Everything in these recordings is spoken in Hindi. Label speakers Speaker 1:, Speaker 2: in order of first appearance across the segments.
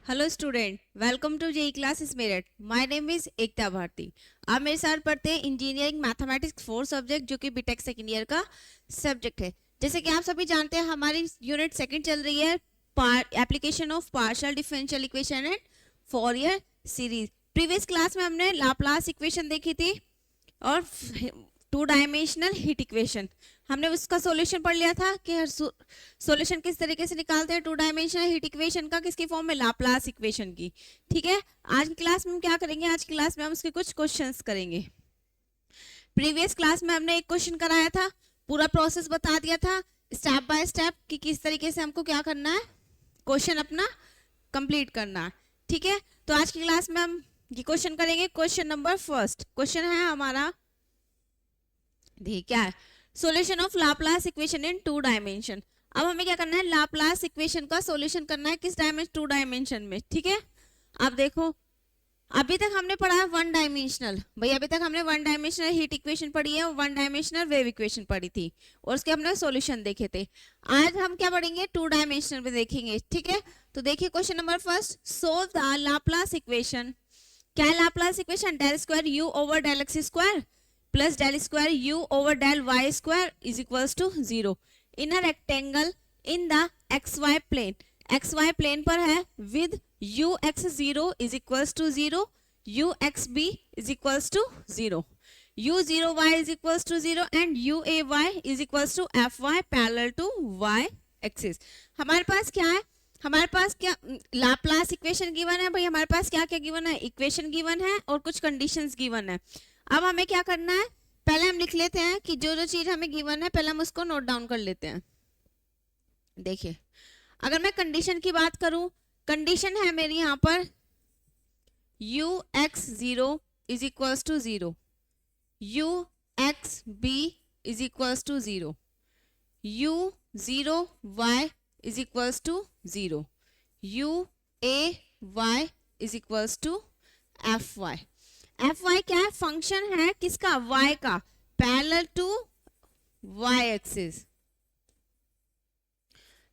Speaker 1: Hello student, welcome to JE classes Meerut. My name is Ekta Bharti. आप मेरे साथ पढ़ते हैं इंजीनियरिंग मैथमेटिक्स 4 सब्जेक्ट, जो कि बीटेक सेकेंड ईयर का सब्जेक्ट है। जैसे कि आप सभी जानते हैं, हमारी यूनिट सेकंड चल रही है application of partial differential equation and फॉरियर series. Previous class में हमने लाप्लास इक्वेशन देखी थी और टू डायमेंशनल हीट इक्वेशन। हमने उसका सॉल्यूशन पढ़ लिया था कि सॉल्यूशन किस तरीके से निकालते हैं टू डायमेंशनल हीट इक्वेशन का, किसकी फॉर्म में, लाप्लास इक्वेशन की। ठीक है, आज की क्लास में हम क्या करेंगे, आज की क्लास में हम उसके कुछ क्वेश्चंस करेंगे। प्रीवियस क्लास में हमने एक क्वेश्चन कराया था, पूरा प्रोसेस बता दिया था स्टेप बाय स्टेप कि किस तरीके से हमको क्या करना है, क्वेश्चन अपना कंप्लीट करना है। ठीक है, तो आज की क्लास में हम ये क्वेश्चन करेंगे। क्वेश्चन नंबर फर्स्ट क्वेश्चन है हमारा, देखिए क्या है, solution of Laplace equation in two dimension. अब हमें क्या करना है, लाप्लास इक्वेशन का सॉल्यूशन करना है किस डायमेंशन, टू डायमेंशन में। ठीक है, अब देखो, अभी तक हमने पढ़ा है वन डायमेंशनल, भाई अभी तक हमने वन डायमेंशनल हीट इक्वेशन पढ़ी है और वन डायमेंशनल वेव इक्वेशन पढ़ी थी और उसके हमने सॉल्यूशन देखे थे। आज हम क्या पढ़ेंगे, टू डायमेंशनल में देखेंगे। ठीक है, तो देखिए question number first, solve the Laplace equation. क्या है Laplace equation, del square u over del x square plus del square u over del y square is equals to 0 in a rectangle in the x y plane. X y plane पर है with u x 0 is equals to 0, u x b is equals to 0, u 0 y is equals to 0 and you a y is equals to f y parallel to y axis. हमारे पास क्या है, हमारे पास क्या लाप्लास इक्वेशन गिवन है, भाई हमारे पास क्या क्या गिवन है, इक्वेशन गिवन है और कुछ कंडीशंस गिवन है। अब हमें क्या करना है, पहले हम लिख लेते हैं कि जो जो चीज हमें गिवन है पहले हम उसको नोट डाउन कर लेते हैं। देखिए, अगर मैं कंडीशन की बात करूं, कंडीशन है मेरी यहां पर u x 0 is equals to 0, u x b is equals to 0, u 0 y is equals to 0, u a y is equals to f y. F y क्या है, फंक्शन है किसका, वाई का, पैरेलल टू वाई एक्सिस,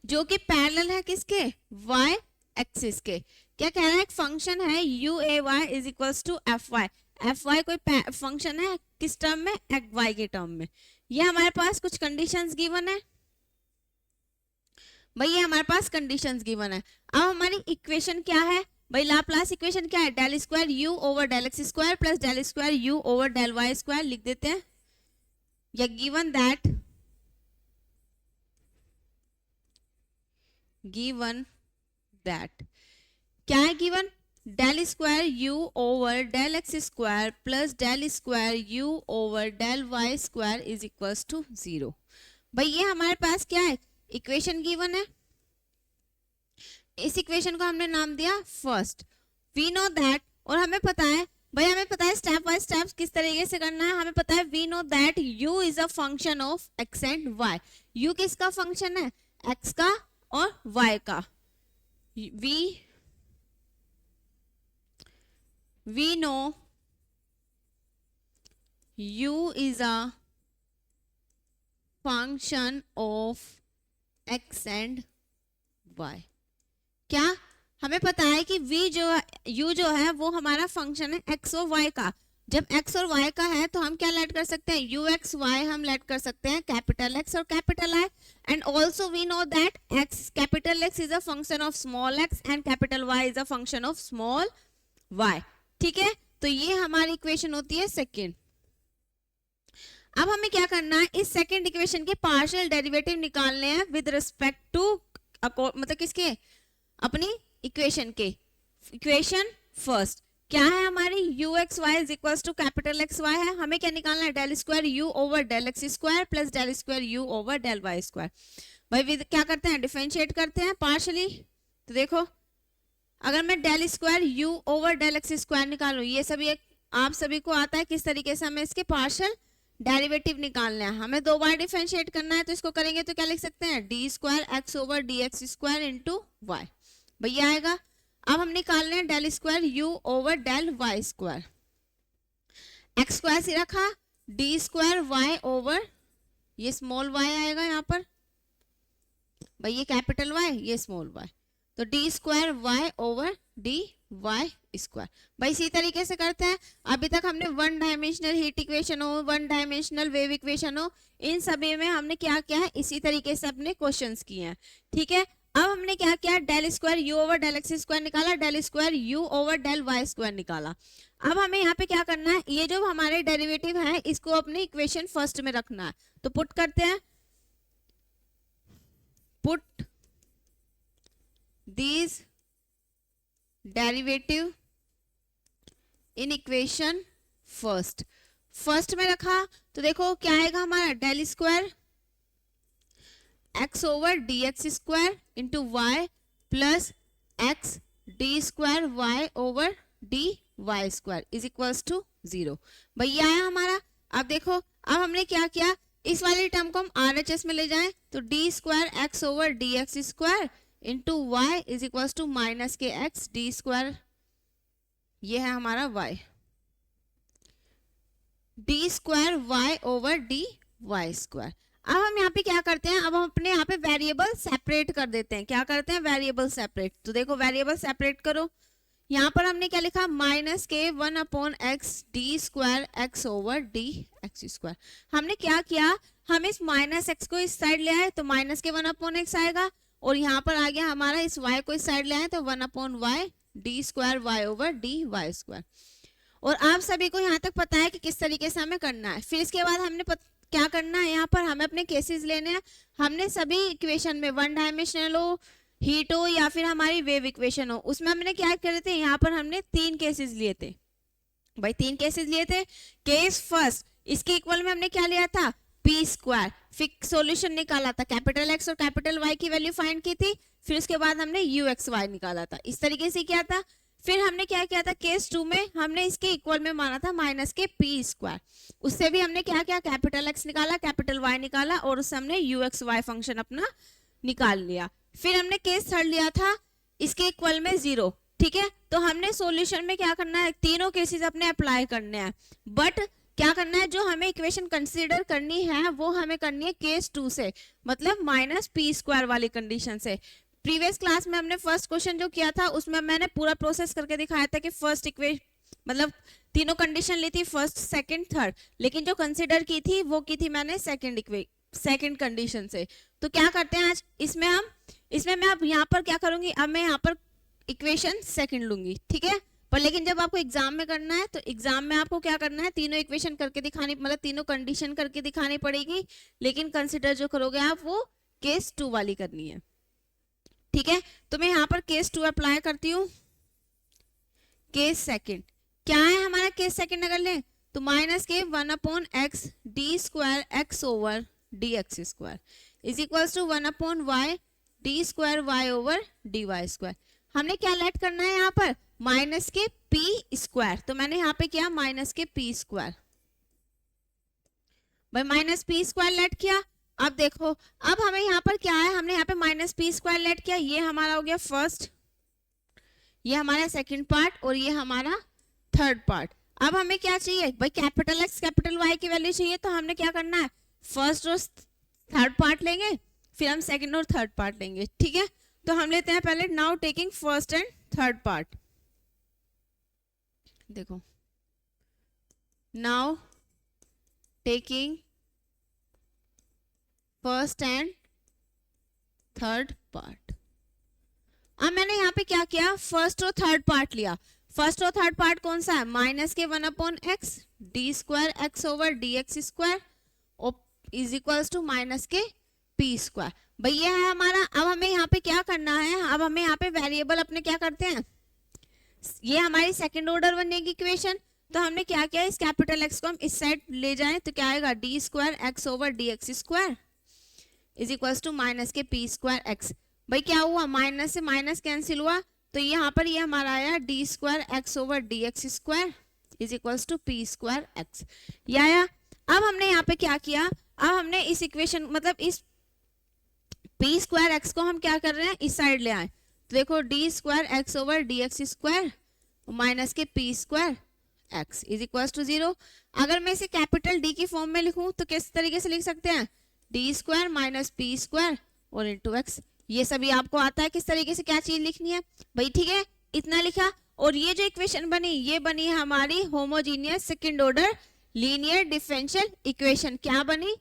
Speaker 1: जो कि पैरेलल है किसके, वाई एक्सिस के। क्या कह रहा है, एक फंक्शन है u a y is equals to f y. F y कोई फंक्शन है किस टर्म में, एक्स वाई के टर्म में। ये हमारे पास कुछ कंडीशंस गिवन है, भाई ये हमारे पास कंडीशंस गिवन है। अब हमारी इक्वेशन क्या है, भाई लाप्लास इक्वेशन क्या है, del square u over del x square plus del square u over del y square लिख देते हैं, या गिवन दैट क्या है given, del square u over del x square plus del square u over del y square is equals to 0। भाई ये हमारे पास क्या है, इक्वेशन गिवन है। इस इक्वेशन को हमने नाम दिया फर्स्ट। वी नो दैट, और हमें पता है, भाई हमें पता है स्टेप बाय स्टेप किस तरीके से करना है। हमें पता है we know that u is a function of x and y। u किसका फंक्शन है, x का और y का। We know u is a function of x and y। क्या हमें पता है कि v जो u जो है वो हमारा फंक्शन है x और y का। जब x और y का है तो हम क्या लेट कर सकते हैं, u x y हम लेट कर सकते हैं कैपिटल x और capital I। And also we know that x capital x is a function of small x and capital Y is a function of small y। ठीक है, तो ये हमारी इक्वेशन होती है सेकेंड। अब हमें क्या करना है, इस सेकेंड इक्वेशन के पार्शियल डेरिवेटिव निकालने हैं विद रिस्पेक्ट टू, मतलब किसके, अपनी इक्वेशन के। इक्वेशन फर्स्ट क्या है हमारी, u x y is equals to capital x y है। हमें क्या निकालना है, del square u over del x square plus del square u over del y square. भाई क्या करते हैं, डिफरेंशिएट करते हैं पार्शियली। तो देखो, अगर मैं del square u over del x square निकालूं, ये सभी आप सभी को आता है किस तरीके से हमें इसके पार्शियल डेरिवेटिव निकालना है। हमें दो बार डिफरेंशिएट करना है, तो इसको करेंगे तो क्या लिख सकते हैं, d square x over d x square into y. भैया आएगा। अब हम निकाल रहे हैं del square u over del y square, x square से रखा, डी स्क्वायर वाई ओवर, ये स्मॉल वाई आएगा यहाँ पर, भाई ये कैपिटल वाई, ये स्मॉल वाई। तो d square y over d y square. भाई इसी तरीके से करते हैं। अभी तक हमने वन डायमेंशनल हीट इक्वेशन हो, वन डायमेंशनल वेव इक्वेशन हो, इन सभी में हमने क्या किया है, इसी तरीके से अपने क्वेश्चंस किए हैं। ठीक है, अब हमने क्या किया, del square u over del x square निकाला, del square u over del y square निकाला। अब हमें यहाँ पे क्या करना है, ये जो हमारे डेरिवेटिव है इसको अपनी इक्वेशन फर्स्ट में रखना है। तो पुट करते हैं, put these derivative in equation first. First में रखा तो देखो क्या आएगा हमारा, del square x over d x square into y plus x d square y over d y square is equals to 0। भैया आया हमारा। अब देखो अब हमने क्या किया, इस वाली टर्म को हम RHS में ले जाएं तो d square x over d x square into y is equals to minus k x d square, ये है हमारा y, d square y over d y square. अब हम यहाँ पे क्या करते हैं, अब हम अपने यहाँ पे वेरिएबल सेपरेट कर देते हैं। क्या करते हैं, वेरिएबल सेपरेट। तो देखो वेरिएबल सेपरेट करो, यहाँ पर हमने क्या लिखा, minus k 1 upon x d square x over d x square. हमने क्या किया, हम इस माइनस एक्स को इस साइड ले आए तो माइनस के 1 अपॉन एक्स आएगा, और यहाँ पर आ गया हमारा इस y को इस साइड ले आए तो 1 upon y d square y over d y square. और आप सभी को यहाँ तक पता है कि किस तरीके से हमें करना है। फिर इसके बाद हमने क्या करना है, यहाँ पर हमें अपने केसेस लेने हैं। हमने सभी इक्वेशन में वन डायमेंशनल हो, हीट हो या फिर हमारी वेव इक्वेशन हो, उसमें हमने क्या करे थे, यहाँ पर हमने 3 केसेस लिए थे। भाई 3 केसेस लिए थे। केस फर्स्ट, इसके इक्वल में हमने क्या लिया था, पी स्क्वायर। फिर सॉल्यूशन निकाला था, कैपिटल एक्स और कैपिटल वाई की वैल्यू फाइंड की थी। फिर उसके बाद हमने यू एक्स वाई निकाला था, इस तरीके से किया था। फिर हमने क्या किया था, केस 2 में हमने इसके इक्वल में माना था माइनस के पी स्क्वायर। उससे भी हमने क्या किया, कैपिटल एक्स निकाला, कैपिटल वाई निकाला, और उससे हमने यू एक्स वाई फंक्शन अपना निकाल लिया। फिर हमने केस 3 लिया था, इसके इक्वल में 0। ठीक है, तो हमने सॉल्यूशन में क्या करना है, तीनों केसेस अपने अप्लाई करने हैं। बट क्या करना है, जो हमें इक्वेशन कंसीडर करनी है वो हमें करनी है केस 2 से, मतलब माइनस पी स्क्वायर वाली कंडीशन से। प्रीवियस क्लास में हमने फर्स्ट क्वेश्चन जो किया था उसमें मैंने पूरा प्रोसेस करके दिखाया था कि फर्स्ट इक्वेशन मतलब तीनों कंडीशन ली थी, फर्स्ट सेकंड थर्ड, लेकिन जो कंसीडर की थी वो की थी मैंने सेकंड कंडीशन से। तो क्या करते हैं आज इसमें मैं अब यहाँ पर क्या करूंगी, अब मैं यहाँ पर इक्वेशन सेकंड लूंगी। ठीक है, पर लेकिन जब आपको एग्जाम में करना है तो एग्जाम में आपको क्या करना है, तीनों इक्वेशन करके दिखानी, मतलब तीनों कंडीशन करके दिखानी पड़ेगी, लेकिन कंसीडर जो करोगे आप वो केस 2 वाली करनी है। ठीक है, तो मैं यहाँ पर केस 2 अप्लाई करती हूँ। केस सेकंड क्या है हमारा, केस सेकंड अगर लें तो minus k 1 upon x d square x over d x square is equals to 1 upon y d square y over d y square. हमने क्या लेट करना है यहाँ पर, माइनस के पी स्क्वायर। तो मैंने यहाँ पे किया माइनस के पी स्क्वायर, भाई माइनस पी स्क्वायर लेट किया। अब देखो अब हमें यहाँ पर क्या है, हमने यहाँ पे माइनस पी स्क्वायर लेट किया, ये हमारा हो गया फर्स्ट, ये हमारा सेकंड पार्ट और ये हमारा थर्ड पार्ट। अब हमें क्या चाहिए भाई, कैपिटल एक्स कैपिटल वाई की वैल्यू चाहिए। तो हमने क्या करना है, फर्स्ट और थर्ड पार्ट लेंगे, फिर हम सेकंड और थर्ड पार्ट लेंगे। ठीक है, तो हम लेते हैं पहले now taking first and third part. देखो now taking first and third part. अब मैंने यहाँ पे क्या किया, फर्स्ट और थर्ड पार्ट लिया। फर्स्ट और थर्ड पार्ट कौन सा है, minus k 1 upon x d square x over d x square is equals to minus k p square. भैया है हमारा। अब हमें यहाँ पे क्या करना है, अब हमें यहाँ पे वेरिएबल अपने क्या करते हैं, ये हमारी सेकंड ऑर्डर बनेगी इक्वेशन। तो हमने क्या किया, इस कैपिटल एक्स को हम इस साइड ले जाएं तो क्या आएगा, d square x over d x square is equals to minus k p square x. भाई क्या हुआ, माइनस से माइनस कैंसिल हुआ, तो यहाँ पर ये हमारा आया d square x over d x square is equals to p square x, ये आया। अब हमने यहाँ पे क्या किया, अब हमने इस इक्वेशन मतलब इस पी स्क्वायर एक्स को हम क्या कर रहे हैं, इस साइड ले आए। तो देखो d square x over d x square minus k p square x is equals to 0। अगर मैं इसे कैपिटल डी की फॉर्म में लिखूं तो किस तरीके से लिख सकते हैं, d square minus p square और इंटू एक्स। ये सभी आपको आता है किस तरीके से क्या चीज लिखनी है भाई, ठीक है। इतना लिखा, और ये जो इक्वेशन बनी ये बनी हमारी homogeneous second order linear differential equation. क्या बनी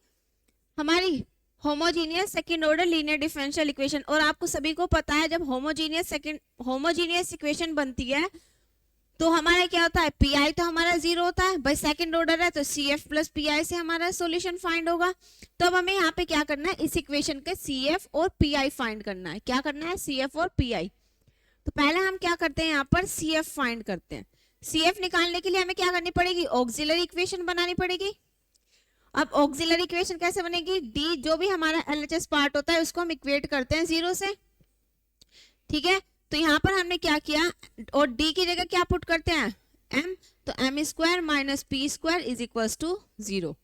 Speaker 1: हमारी homogeneous second order linear differential equation. और आपको सभी को पता है जब होमोजीनियस इक्वेशन बनती है तो हमारा क्या होता है, पी तो हमारा 0 होता है भाई, सेकंड ऑर्डर है तो सी एफ प्लस पी से हमारा सॉल्यूशन फाइंड होगा। तो अब हमें यहाँ पे क्या करना है, इस इक्वेशन के सी एफ और पी फाइंड करना है। क्या करना है, सी एफ और पी। तो पहले हम क्या करते हैं, यहाँ पर सी एफ फाइंड करते हैं। सी एफ निकालने के लिए हमें क्या करनी पड़ेगी, ऑक्सिलरी इक्वेशन बनानी पड़ेगी। अब ऑक्सिलरी इक्वेशन कैसे बनेगी, डी जो भी हमारा एलएचएस पार्ट होता है उसको हम इक्वेट करते हैं 0 से, ठीक है। तो यहाँ पर हमने क्या किया, और डी की जगह क्या पुट करते हैं, एम, तो m square minus p square is equal to 0।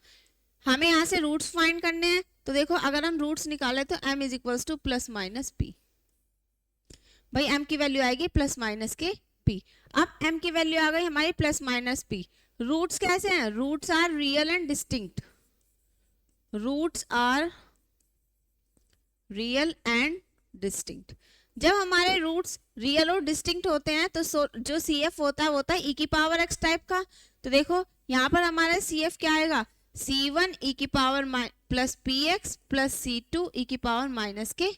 Speaker 1: हमें यहाँ से रूट्स फाइंड करने हैं, तो देखो अगर हम रूट्स निकाले तो m is equal to plus minus p. भाई एम की वैल्यू आएगी प्लस माइनस के पी। अब एम की वैल्यू आ गई हमारी प्लस माइनस पी। रूट्स कैसे हैं, roots are real and distinct, roots are real and distinct. जब हमारे रूट्स रियल और डिस्टिंक्ट होते हैं तो जो सी एफ होता है वो होता है ई की पावर एक्स टाइप का। तो देखो यहाँ पर हमारा सी एफ क्या आएगा, c1 ई की power plus P x plus c2 e की power minus k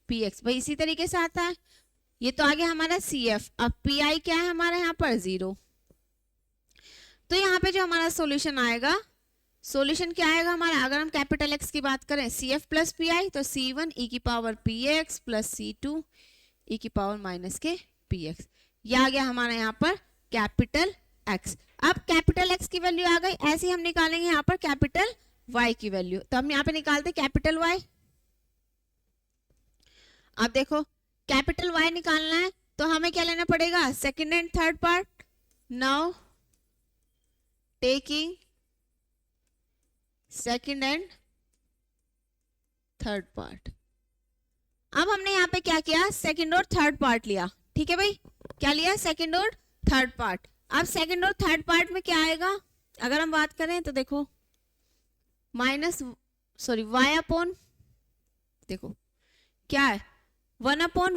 Speaker 1: p x. भाई इसी तरीके से आता है, ये तो आ गया हमारा सी एफ। अब पी आई क्या है हमारा यहाँ पर 0। तो यहाँ पे जो हमारा सॉल्यूशन आएगा, सॉल्यूशन क्या आएगा हमारा, अगर हम कैपिटल एक्स की बात करें C F plus P I, तो c1 ई की power p x plus c2 e की power minus k p x. यह आ गया हमारा यहाँ पर कैपिटल एक्स। अब कैपिटल एक्स की वैल्यू आ गई, ऐसे ही हम निकालेंगे यहाँ पर कैपिटल वाई की वैल्यू। तो हम यहाँ पे निकालते कैपिटल वाई। अब देखो कैपिटल वाई निकालना है तो हमें क्या लेना पड़ेगा, second and third part. Now taking second and third part. अब हमने यहाँ पे क्या किया, सेकंड और थर्ड पार्ट लिया, ठीक है भाई, क्या लिया, सेकंड और थर्ड पार्ट। अब सेकंड और थर्ड पार्ट में क्या आएगा, अगर हम बात करें तो देखो वाई अपॉन, देखो क्या है 1 upon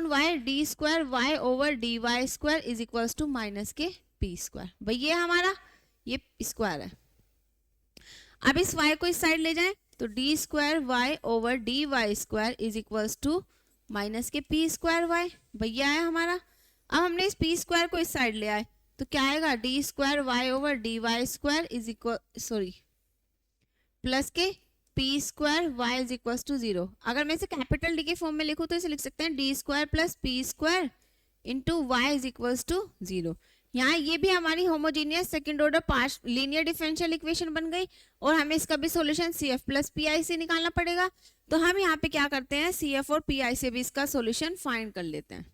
Speaker 1: y d square y over d y square is equal to minus k p square. भाई ये हमारा ये स्क्वायर है। अब इस y को इस साइड ले जाएं तो d square y over d y square is equal to minus k p square y. भैया है हमारा। अब हमने इस पी स्क्वायर को इस साइड ले आए तो क्या आएगा, d square y over d y square is equal plus k p square y is equal to 0। अगर मैं इसे कैपिटल डी के फॉर्म में लिखूं तो इसे लिख सकते हैं d square plus p square into y is equal to 0। यहाँ ये भी हमारी homogeneous second order part linear differential equation बन गई, और हमें इसका भी solution C F plus P I से निकालना पड़ेगा। तो हम यहाँ पे क्या करते हैं, सी एफ और पी आई से भी इसका सॉल्यूशन फाइंड कर लेते हैं।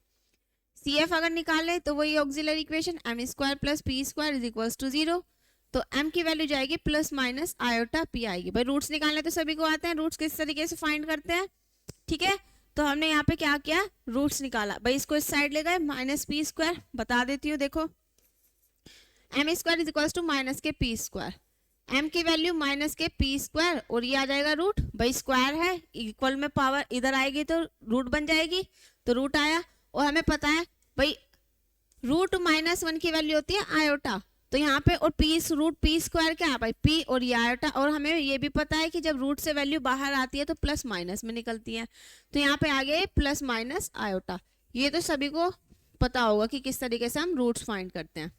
Speaker 1: सी एफ अगर निकाले तो वही auxiliary equation m square plus p square is equal to 0। तो m की वैल्यू जाएगी प्लस माइनस आयोटा पी आएगी। भाई रूट्स निकालने तो सभी को आते हैं, रूट्स किस तरीके से फाइंड करते हैं, ठीक है। तो हमने यहाँ पे क्या किया, रूट्स निकाला। भाई इसको इस साइड ले गए, माइनस पी स्क्वायर, बता देती हूँ, देखो m square is equal to minus k p square, m की value minus k p square और ये आ जाएगा रूट। भाई स्क्वायर है, इक्वल में पावर इधर आएगी तो रूट बन जाएगी, तो रूट आया। और हमें पता है भाई रूट -1 की वैल्यू होती है आयोटा, तो यहाँ पे और पी रूट पी स्क्वायर क्या है भाई, पी और ये आयोटा। और हमें ये भी पता है कि जब रूट से वैल्यू बाहर आती है तो प्लस माइनस में निकलती है, तो यहाँ पे आ गए प्लस माइनस आयोटा। ये तो सभी को पता होगा कि किस तरीके से हम रूट्स फाइंड करते हैं।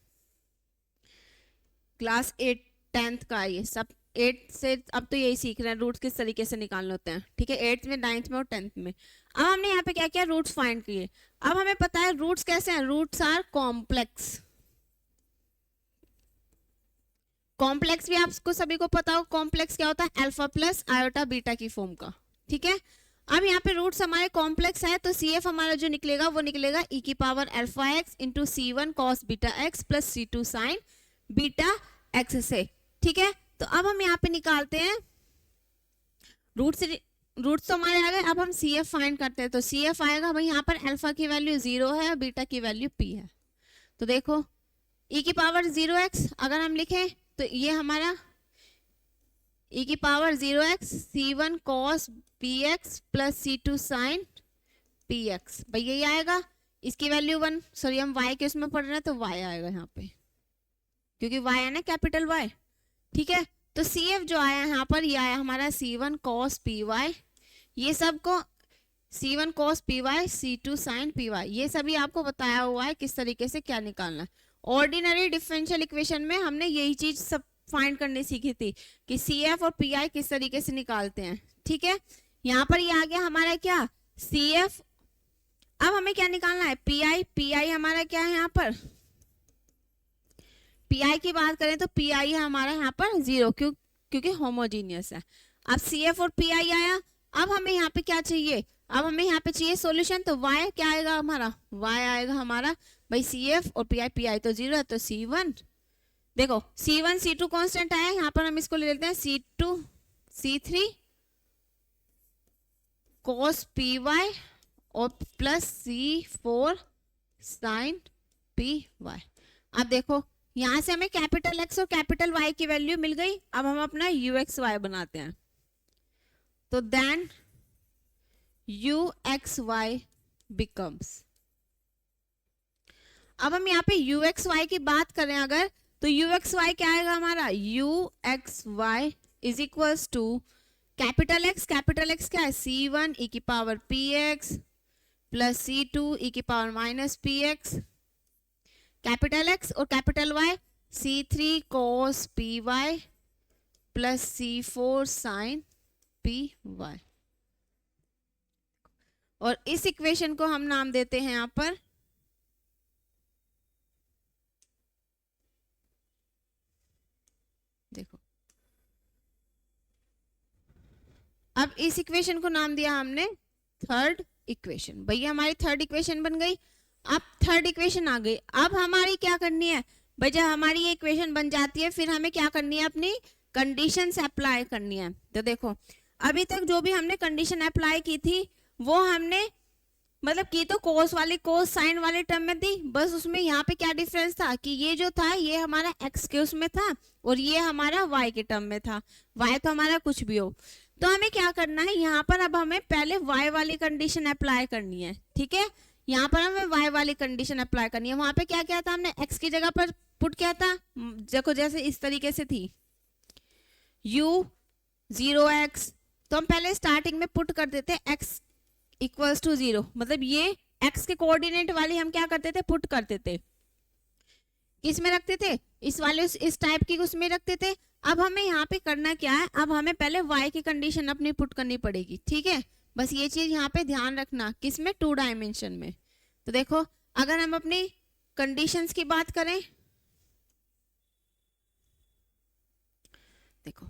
Speaker 1: क्लास 8 10th का ये सब 8 से अब तो यही सीख रहे हैं रूट्स किस तरीके से निकालने होते हैं, ठीक है, 8th में 9th में और 10th में। अब हमने यहाँ पे क्या किया, रूट्स फाइंड किए। अब हमें पता है रूट्स कैसे हैं, रूट्स आर कॉम्प्लेक्स। कॉम्प्लेक्स भी आपको सभी को पता हो, कॉम्प्लेक्स क्या होता है, अल्फा प्लस आयोटा बीटा की फॉर्म का, ठीक है। अब यहाँ पे रूट्स हमारे कॉम्प्लेक्स है तो सी एफ हमारा जो निकलेगा वो निकलेगा ई की पावर अल्फा एक्स इंटू सी1 कॉस बीटा एक्स प्लस सी2 साइन बीटा एक्स से, ठीक है। तो अब हम यहाँ पे निकालते हैं रूट्स तो हमारे आ गए। अब हम सी एफ फाइंड करते हैं, तो सी एफ आएगा भाई यहाँ पर अल्फा की वैल्यू 0 है और बीटा की वैल्यू p है। तो देखो e की पावर 0x अगर हम लिखें तो ये हमारा ई की power 0x c1 cos px plus c2 sin px, भाई यही आएगा। इसकी वैल्यू 1, सॉरी हम y के उसमें पढ़ रहे हैं तो y आएगा यहाँ पे, क्योंकि y है ना कैपिटल Y, ठीक है। तो CF जो आया यहाँ पर ये आया हमारा C1 cos PY, ये सब को C1 cos PY C2 sin PY, ये सभी आपको बताया हुआ है किस तरीके से क्या निकालना है। ऑर्डिनरी डिफरेंशियल इक्वेशन में हमने यही चीज सब फाइंड करनी सीखी थी कि CF और PI किस तरीके से निकालते हैं, ठीक है। यहाँ पर ये आ गया हमारा क्या CF। अब हमें क्या निकालना है PI। PI हमारा क्या है यहाँ पर, PI की बात करें तो PI है हमारा यहाँ पर 0, क्योंकि होमोजीनियस है। अब CF और PI आया, अब हमें यहाँ पे क्या चाहिए, अब हमें यहाँ पे चाहिए सॉल्यूशन, तो y क्या आएगा हमारा, y आएगा हमारा भाई CF और PI, PI तो 0 है तो C1, देखो C1 C2 कांस्टेंट आया, यहाँ पर हम इसको ले लेते हैं C2 C3 cos PY और प्लस C4 sin PY। अब देखो यहां से हमें कैपिटल X और कैपिटल Y की वैल्यू मिल गई। अब हम अपना UXY बनाते हैं, तो देन UXY becomes, अब हम यहाँ पे UXY की बात करें अगर, तो UXY क्या आएगा हमारा, UXY is equals to capital X क्या है C1 e की power PX plus C2 e की power minus PX, capital X और capital Y C3 cos PY plus C4 sin PY, और इस इक्वेशन को हम नाम देते हैं यहां पर देखो, अब इस इक्वेशन को नाम दिया हमने थर्ड इक्वेशन। भैया हमारी थर्ड इक्वेशन बन गई। अब थर्ड इक्वेशन आ गई, अब हमारी क्या करनी है भाई, जब हमारी ये इक्वेशन बन जाती है फिर हमें क्या करनी है, अपनी कंडीशंस अप्लाई करनी है। तो देखो अभी तक जो भी हमने कंडीशन अप्लाई की थी वो हमने मतलब की तो कोस वाली कोस साइन वाले टर्म में थी, बस उसमें यहाँ पे क्या डिफरेंस था कि ये जो था ये हमारा x के उसमें था और ये हमारा y के टर्म में था। y तो हमारा कुछ भी हो, तो हमें क्या करना है यहाँ पर, अब हमें पहले y वाली कंडीशन अप्लाई करनी है, ठीक है। यहाँ पर हमें y वाली कंडीशन अप्लाई करनी है। वहां पे क्या किया था हमने, x की जगह पर पुट किया था, देखो जैसे इस तरीके से थी u 0x, तो हम पहले स्टार्टिंग में पुट कर देते x इक्वल्स टू 0, मतलब ये x के कोऑर्डिनेट वाली हम क्या करते थे, पुट करते थे, किस में रखते थे, इस वाले इस टाइप की उसमें रखते थे। अब हमें यहाँ पे करना क्या है, अब हमें पहले y की कंडीशन अपनी पुट करनी पड़ेगी, ठीक है। बस ये चीज यहाँ पे ध्यान रखना, किसमें, 2 डायमेंशन में। तो देखो अगर हम अपनी कंडीशंस की बात करें, देखो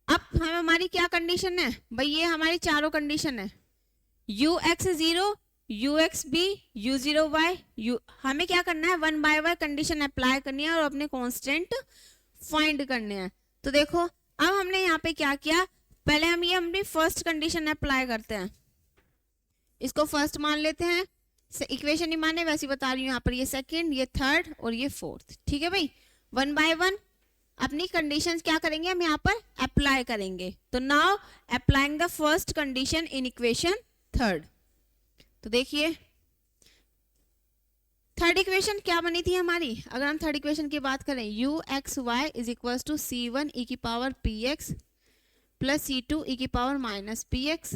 Speaker 1: अब हम हमारी क्या कंडीशन है भाई, ये हमारी चारों कंडीशन है, ux 0 ux b u0 y u, हमें क्या करना है 1 बाय y कंडीशन अप्लाई करनी है और अपने कांस्टेंट फाइंड करने हैं। तो देखो अब हमने यहाँ पे क्या किया, पहले हम ये अपनी फर्स्ट कंडीशन अप्लाई करते हैं, इसको फर्स्ट मान लेते हैं, इक्वेशन नहीं माने वैसे बता रही हूँ, यहाँ पर ये सेकंड, ये थर्ड और ये फोर्थ, ठीक है भाई। 1 बाय 1 अपनी कंडीशंस क्या करेंगे हम यहाँ पर अप्लाई करेंगे। तो now applying the first condition in equation third, तो देखिए थर्ड इक्वेशन क्या बनी थी हमारी, अगर हम थर्ड इक्वेशन की बात करें, UXY is equals to C1 e की power PX plus C2 e की पावर माइनस PX,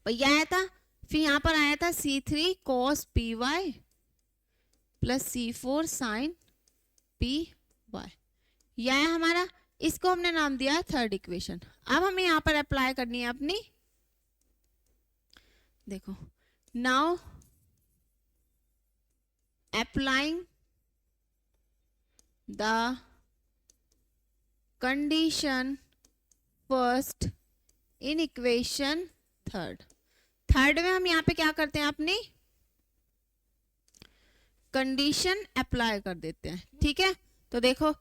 Speaker 1: भैया आया था, फिर यहाँ पर आया था C3 cos PY plus C4 sin PY, यह है हमारा, इसको हमने नाम दिया थर्ड इक्वेशन। अब हमें यहाँ पर अप्लाई करनी है अपनी, देखो now applying the condition first in equation third, third में हम यहाँ पे क्या करते हैं, अपनी कंडीशन अप्लाई कर देते हैं, ठीक है। तो देखो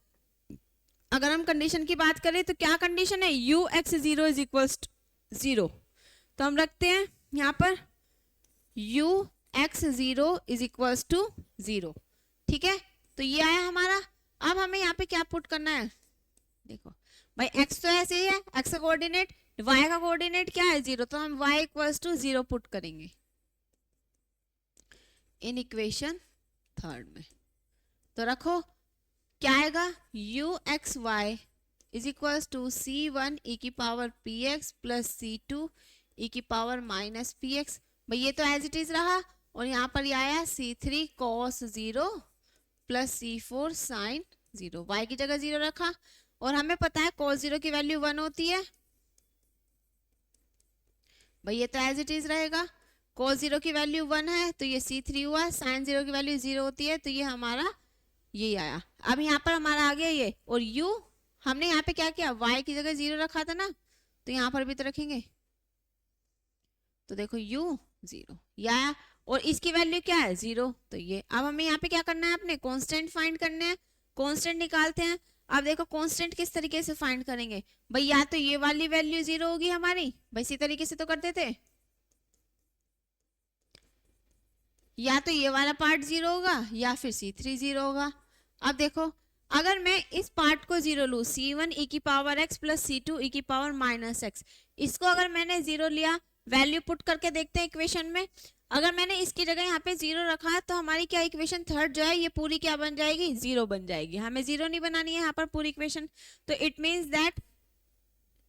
Speaker 1: अगर हम कंडीशन की बात करें तो क्या कंडीशन है, ux 0 इज इक्वल्स 0, तो हम रखते हैं यहाँ पर ux 0 इज इक्वल्स टू 0, ठीक है। तो ये आया हमारा। अब हमें यहाँ पे क्या पुट करना है, देखो भाई x तो ऐसे ही है, x का कोऑर्डिनेट, y का कोऑर्डिनेट क्या है 0, तो हम y इक्वल्स टू 0 पुट करेंगे इन इक्वेशन थर्ड में। तो रखो क्या आएगा, u x y is equals to c one e की power p x plus c two e की पावर माइनस पी एक्स। भाई ये तो एज इट इज रहा, और यहाँ पर ये आया c three cos zero plus c four sine zero, y की जगह जीरो रखा, और हमें पता है कॉस जीरो की वैल्यू 1 होती है। भाई ये तो एज इट इज रहेगा, कॉस जीरो की वैल्यू 1 है तो ये सी थ्री हुआ, साइन जीरो की वैल्यू 0 होती है तो ये हमारा यही आया। अब यहाँ पर हमारा आ गया ये, और u हमने यहाँ पे क्या किया, y की जगह 0 रखा था ना, तो यहाँ पर भी तो रखेंगे, तो देखो u 0 या, और इसकी वैल्यू क्या है 0, तो ये। अब हमें यहाँ पे क्या करना है, अपने कांस्टेंट फाइंड करने हैं, कांस्टेंट निकालते हैं। अब देखो कांस्टेंट किस तरीके से फाइंड करेंगे, भाई या तो ये वाली वैल्यू 0 होगी हमारी, भाई इसी तरीके से तो करते थे, या तो ये वाला पार्ट 0 होगा या फिर C3 0 होगा। अब देखो अगर मैं इस पार्ट को 0 लूँ, C1 e की power x plus C2 e की पावर माइनस x, इसको अगर मैंने 0 लिया, वैल्यू पुट करके देखते हैं इक्वेशन में, अगर मैंने इसकी जगह यहाँ पे 0 रखा है तो हमारी क्या इक्वेशन थर्ड जो है ये पूरी क्या बन जाएगी, 0 बन जाएगी। हमें 0 नहीं बनानी है यहाँ पर पूरी इक्वेशन, तो it means that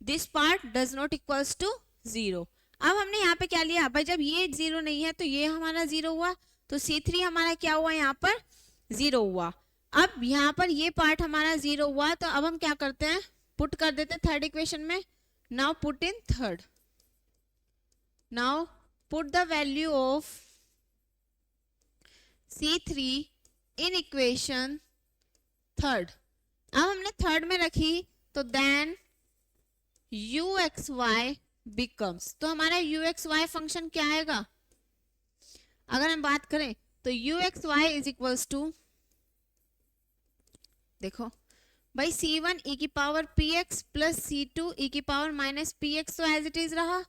Speaker 1: this part does not equals to 0। अब हमने यहाँ पे क्या लिया, भाई जब ये 0 नहीं है तो ये हमारा 0 हुआ, तो C3 हमारा क्या हुआ, यहाँ पर 0 हुआ। अब यहाँ पर ये पार्ट हमारा 0 हुआ, तो अब हम क्या करते हैं, पुट कर देते हैं थर्ड इक्वेशन में। Now put in third, now put the value of C3 in equation third. अब हमने थर्ड में रखी, तो then u x y becomes, तो हमारा यू एक्स वाई फंक्शन क्या आएगा, अगर हम बात करें तो u x y is equals to, देखो भाई C1 e की power px plus C2 e की पावर माइनस px, तो एज इट इज रहा।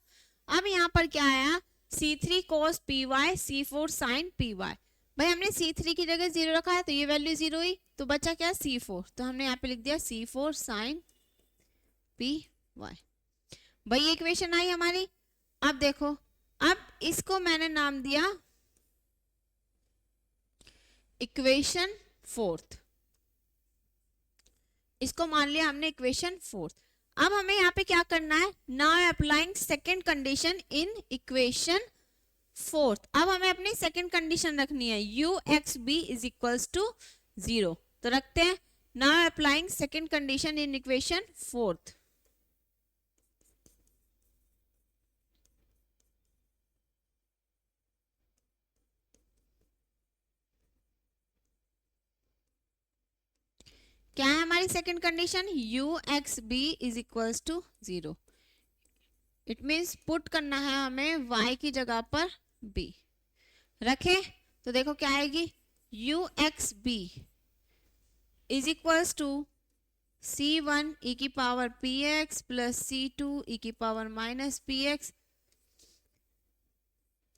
Speaker 1: अब यहाँ पर क्या आया, C3 cos py C4 sin py, भाई हमने C3 की जगह 0 रखा है तो ये वैल्यू 0 हुई, तो बचा क्या C4, तो हमने यहाँ पे लिख दिया C4 sin py। भाई ये इक्वेशन आई हमारी। अब देखो, अब इसको मैंने नाम दिया इक्वेशन फोर्थ, इसको मान लिया हमने इक्वेशन फोर्थ। अब हमें यहाँ पे क्या करना है, now applying second condition in equation fourth. अब हमें अपनी सेकंड कंडीशन रखनी है, u x b is equals to 0, तो रखते हैं now applying second condition in equation fourth. क्या है हमारी second condition, u x b is equals to 0, it means put करना है हमें y की जगह पर b रखे, तो देखो क्या आएगी, u x b is equals to C1 e की power px plus C2 e की power minus px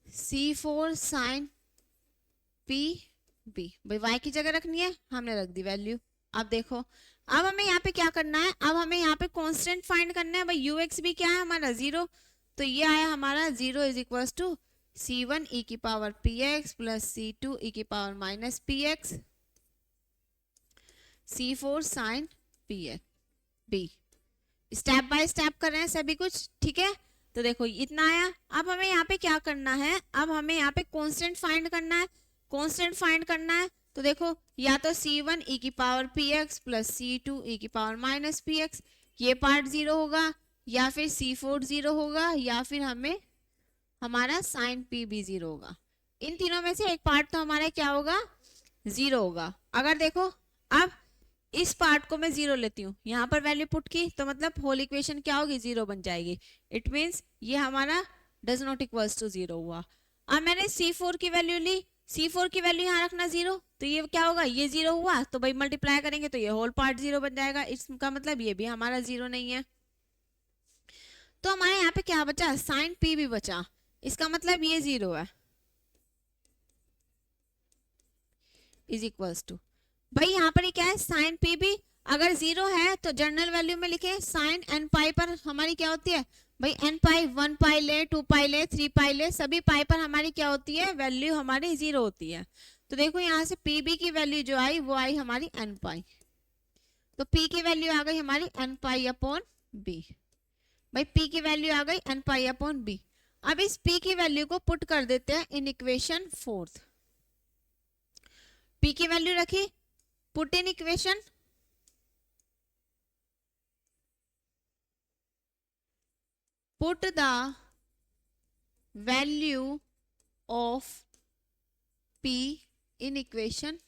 Speaker 1: C4 sine pb। भाई y की जगह रखनी है, हमने रख दी वैल्यू। अब देखो, अब हमें यहाँ पे क्या करना है, अब हमें यहाँ पे कांस्टेंट फाइंड करना है। भाई यू एक्स भी क्या है हमारा 0, तो ये आया हमारा 0 is equals to C1 e की power px plus C2 e की power minus px C4 sine px b। Step by step कर रहे हैं सभी कुछ, ठीक है। तो देखो इतना आया। अब हमें यहाँ पे क्या करना है, अब हमें यहाँ पे कांस्टेंट फाइंड करना है, कांस्टेंट फाइंड करना है। तो देखो या तो C1 e की power px plus C2 e की पावर माइनस px, ये पार्ट 0 होगा, या फिर C4 0 होगा, या फिर हमें हमारा साइन p भी 0 होगा। इन तीनों में से एक पार्ट तो हमारा क्या होगा, 0 होगा। अगर देखो अब इस पार्ट को मैं 0 लेती हूँ, यहाँ पर वैल्यू पुट की, तो मतलब होल इक्वेशन क्या होगी, 0 बन जाएगी। इट मीन्स ये हमारा डज नॉट इक्वल्स टू 0 हुआ। अब मैंने C4 की वैल्यू ली, C4 की वैल्यू यहाँ रखना 0, तो ये क्या होगा, ये 0 हुआ, तो भाई मल्टीप्लाई करेंगे तो ये होल पार्ट 0 बन जाएगा। इसका मतलब ये भी हमारा 0 नहीं है, तो हमारे यहाँ पे क्या बचा, साइन p भी बचा, इसका मतलब ये 0 है इज इक्वल्स टू, भाई यहाँ पर क्या है साइन p भी। अगर 0 है तो जनरल वैल्यू में लिखे साइन एन पाई पर हमारी क्या होती है भाई, एन पाई 1 पाई ले, 2 पाई ले, 3 पाई ले, सभी पाई पर हमारी क्या होती है, वैल्यू हमारी 0 होती है। तो देखो यहाँ से पी बी की वैल्यू जो आई वो आई हमारी एन पाई, तो पी की वैल्यू आ गई हमारी एन पाई अपॉन बी। भाई पी की वैल्यू आ गई एन पाई अपॉन बी। अब इस पी की वैल्यू को पुट कर देते हैं इन इक्वेशन 4। पी की वैल्यू रखी, put in equation, put the value of p in equation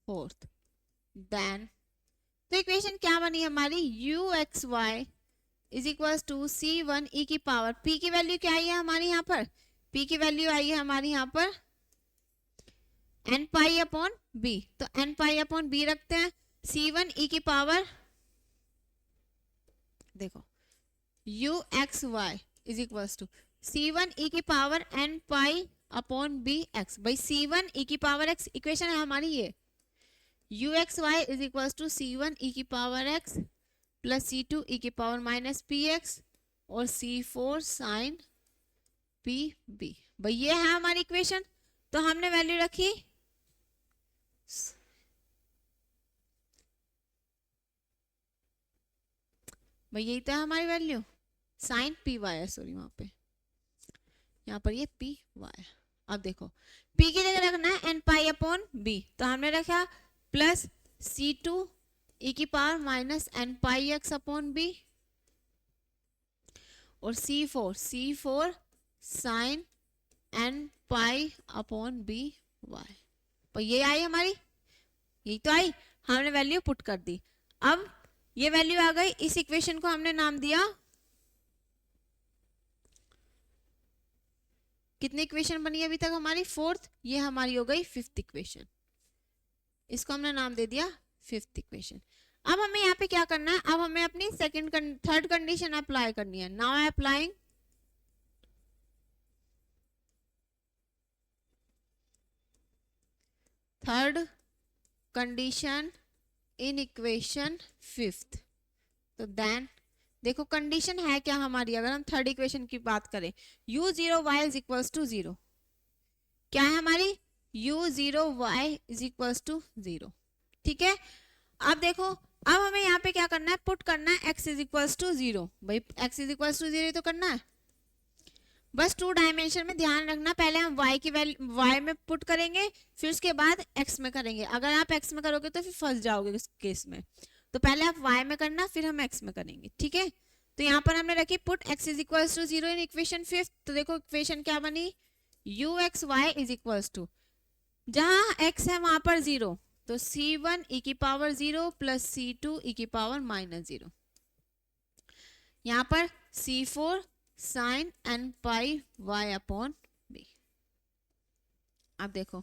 Speaker 1: 4, then तो इक्वेशन क्या बनी हमारी, u x y is equal to c1 e की पावर, p की वैल्यू क्या आई है हमारी यहाँ पर, p की वैल्यू आई है हमारी यहाँ पर n पाई अपॉन b, तो n पाई अपॉन b रखते हैं, c1 e की पावर देखो u x y is equal to c1 e की power n pi upon b x। भाई c1 e की पावर x इक्वेशन है हमारी ये, u x y is equal to c1 e की power x plus c2 e की पावर माइनस पी एक्स और c4 साइन पी बी। भाई ये है हमारी इक्वेशन, तो हमने वैल्यू रखी भाई, यही तो है हमारी वैल्यू साइन पी वाई है, सॉरी वहां पे, यहाँ पर ये पी वाई। अब देखो p की जगह रखना है एन पाई अपॉन बी, तो हमने रखा प्लस c2 e की power minus n pi x upon b और c4 sine n pi upon b y. तो ये आई हमारी, यही तो आई, हमने वैल्यू पुट कर दी। अब ये वैल्यू आ गई, इस इक्वेशन को हमने नाम दिया, कितनी इक्वेशन बनी अभी तक हमारी, 4th, ये हमारी हो गई 5th इक्वेशन, इसको हमने नाम दे दिया 5th इक्वेशन। अब हमें यहाँ पे क्या करना है, अब हमें अपनी थर्ड कंडीशन अप्लाई करनी है। Now I applying third condition in equation 5th। तो देन देखो कंडीशन है क्या हमारी, अगर हम थर्ड इक्वेशन की बात करें, u0 y is equals to 0, क्या है हमारी u0 y is equals to 0, ठीक है। अब देखो अब हमें यहाँ पे क्या करना है, पुट करना है x इज इक्वल्स टू 0। भाई x इज इक्वल्स टू 0 तो करना है, बस 2 डायमेंशन में ध्यान रखना, पहले हम y की वैल्यू y में पुट करेंगे, फिर उसके बाद x में करेंगे। अगर आप x में करोगे तो फिर फंस जाओगे इस केस में, तो पहले आप y में करना फिर हम x में करेंगे, ठीक है। तो यहाँ पर हमने रखी put x is equals to 0 in equation 5th। तो देखो इक्वेशन क्या बनी, u x y is equals to, जहाँ x है वहां पर 0, तो c1 e की पावर 0 प्लस c2 e की पावर माइनस 0, यहाँ पर c4 sine n pi y upon B. अब देखो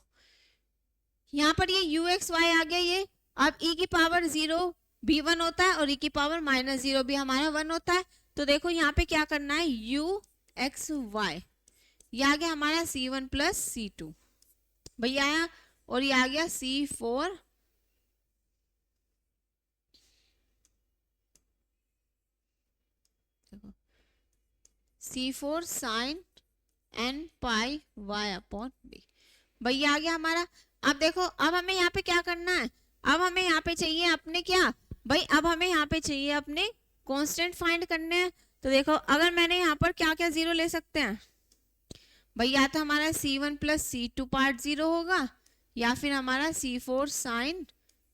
Speaker 1: यहाँ पर ये u x y आ गया, ये अब e की पावर 0 भी 1 होता है और e की पावर माइनस 0 भी हमारा 1 होता है। तो देखो यहाँ पे क्या करना है, u x y, ये आ गया हमारा c1 प्लस c2, भैया आया, और ये आ गया c4 c4 sine n pi y upon B, भैया आ गया हमारा। अब देखो अब हमें यहाँ पे क्या करना है, अब हमें यहाँ पे चाहिए अपने क्या भाई, अब हमें यहाँ पे चाहिए अपने कांस्टेंट फाइंड करने हैं। तो देखो अगर मैंने यहाँ पर क्या क्या 0 ले सकते हैं भाई, या तो हमारा c1 प्लस c2 पार्ट 0 होगा, या फिर हमारा c4 sine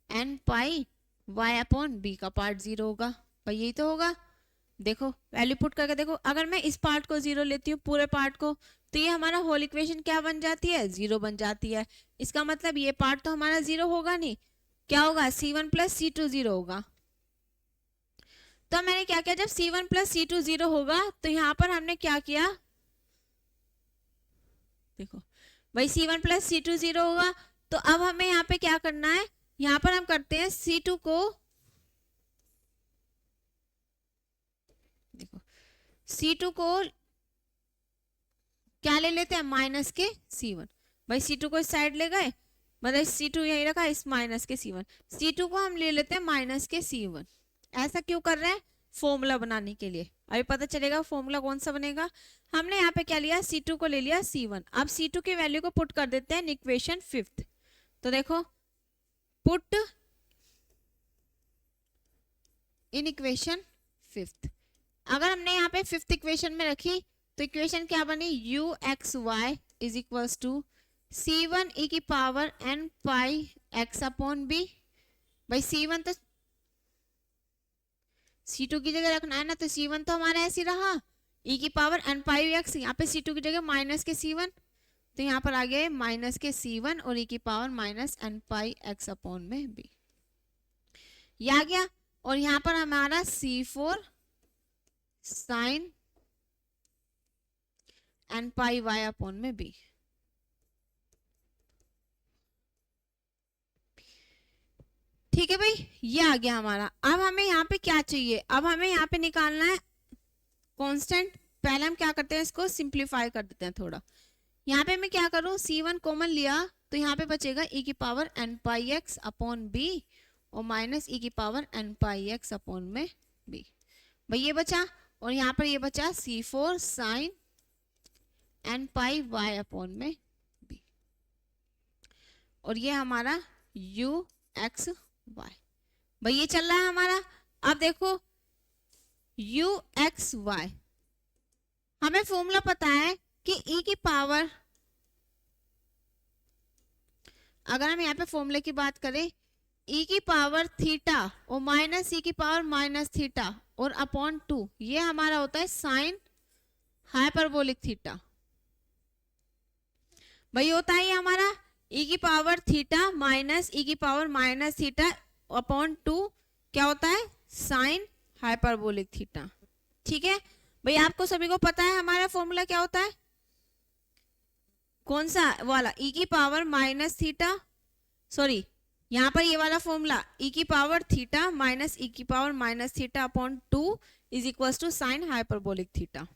Speaker 1: n pi y upon B का पार्ट 0 होगा, भाई यही तो होगा। देखो वैल्यू पुट करके देखो, अगर मैं इस पार्ट को 0 लेती हूँ पूरे पार्ट को, तो ये हमारा होल इक्वेशन क्या बन जाती है, 0 बन जाती है। इसका मतलब ये पार्ट तो हमारा 0 होगा नहीं, क्या होगा c1 प्लस c2 0 होगा। तो मैंने क्या किया, जब c1 प्लस c2 0 होगा तो यहाँ पर हमने क्या किया, देखो भाई c1 प्लस c2 0 होगा, तो अब हमें यहाँ पे क्या करना है, यहाँ पर हम करते हैं c2 को, देखो c2 को क्या ले लेते हैं, माइनस के c1, भाई c2 को इस साइड ले गए, मतलब C2 यही रखा, इस माइनस के C1, C2 को हम ले लेते हैं माइनस के C1। ऐसा क्यों कर रहे हैं? फॉर्मूला बनाने के लिए। अभी पता चलेगा फॉर्मूला कौन सा बनेगा। हमने यहाँ पे क्या लिया, C2 को ले लिया C1। अब C2 की वैल्यू को पुट कर देते हैं इक्वेशन 5th। तो देखो, पुट इन इक्वेशन 5th। अगर हमने यहाँ पे 5th इक्वेशन में रखी तो इक्वेशन क्या बनी, u x y is equals to C1 e की power n pi x upon b. भाई C1 तो C2 की जगह रखना है ना, तो C1 तो हमारा ऐसे रहा, e की पावर n पाई x, यहाँ पे C2 की जगह माइनस के C1, तो यहाँ पर आ गया माइनस के C1 और e की power minus n pi x upon में b, ये आ गया। और यहाँ पर हमारा C4 sign n pi y upon में b। ठीक है भाई, ये आ गया हमारा। अब हमें यहाँ पे क्या चाहिए, अब हमें यहाँ पे निकालना है कांस्टेंट। पहले हम क्या करते हैं, इसको सिंप्लीफाई कर देते हैं थोड़ा। यहाँ पे मैं क्या करूँ, C1 कॉमन लिया तो यहाँ पे बचेगा e की power n pi x upon b और माइनस e की power n pi x upon में b। भाई ये बचा, और यहाँ पर ये बचा C4 sign n pi y upon में b, और ये हमारा u x y। भाई ये चल रहा है हमारा। अब देखो u x y, हमें फॉर्मूला पता है कि e की पावर, अगर हम यहाँ पे फॉर्मूले की बात करें, e की पावर थीटा और माइनस e की पावर माइनस थीटा और अपॉन 2, ये हमारा होता है साइन हाइपरबोलिक थीटा। भाई होता है ये हमारा e की पावर थीटा माइनस e की पावर माइनस थीटा अपॉन 2, क्या होता है, साइन हाइपरबोलिक थीटा। ठीक है भाई, आपको सभी को पता है हमारा फॉर्मूला क्या होता है, कौन सा वाला, e की पावर माइनस थीटा, सॉरी यहाँ पर ये वाला फॉर्मूला, e की पावर थीटा माइनस e की power minus theta upon 2 is equal to sine hyperbolic theta.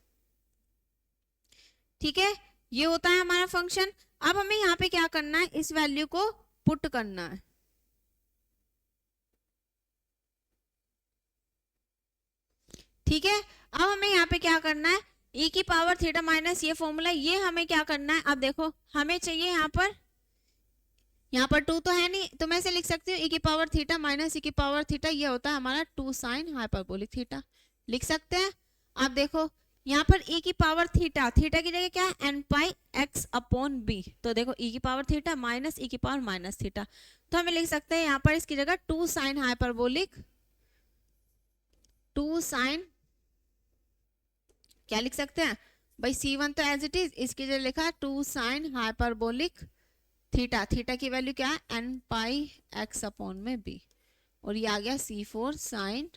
Speaker 1: ठीक है, ये होता है हमारा फंक्शन। अब हमें यहाँ पे क्या करना है, इस वैल्यू को पुट करना है। ठीक है, अब हमें यहाँ पे क्या करना है, e की पावर थीटा माइनस ये फॉर्मूला, ये हमें क्या करना है, अब देखो हमें चाहिए यहाँ पर 2 तो है नहीं, तो मैं इसे लिख सकती हूँ e की पावर थीटा माइनस e की पावर थीटा, ये होता है हमारा 2 साइन हाइपरबोलिक थीटा, लिख सकते हैं। अब देखो यहाँ पर e की पावर थीटा, थीटा की जगह क्या है, n pi x upon b, तो देखो e की पावर थीटा माइनस e की पावर माइनस थीटा, तो हमें लिख सकते हैं यहाँ पर इसकी जगह 2 साइन हाइपरबोलिक, 2 साइन, क्या लिख सकते हैं भाई, C1 तो एज इट इज, इसकी जगह लिखा 2 साइन हाइपरबोलिक थीटा, थीटा की वैल्यू क्या है, n पाई x अपॉन में b, और ये आ गया C4 sign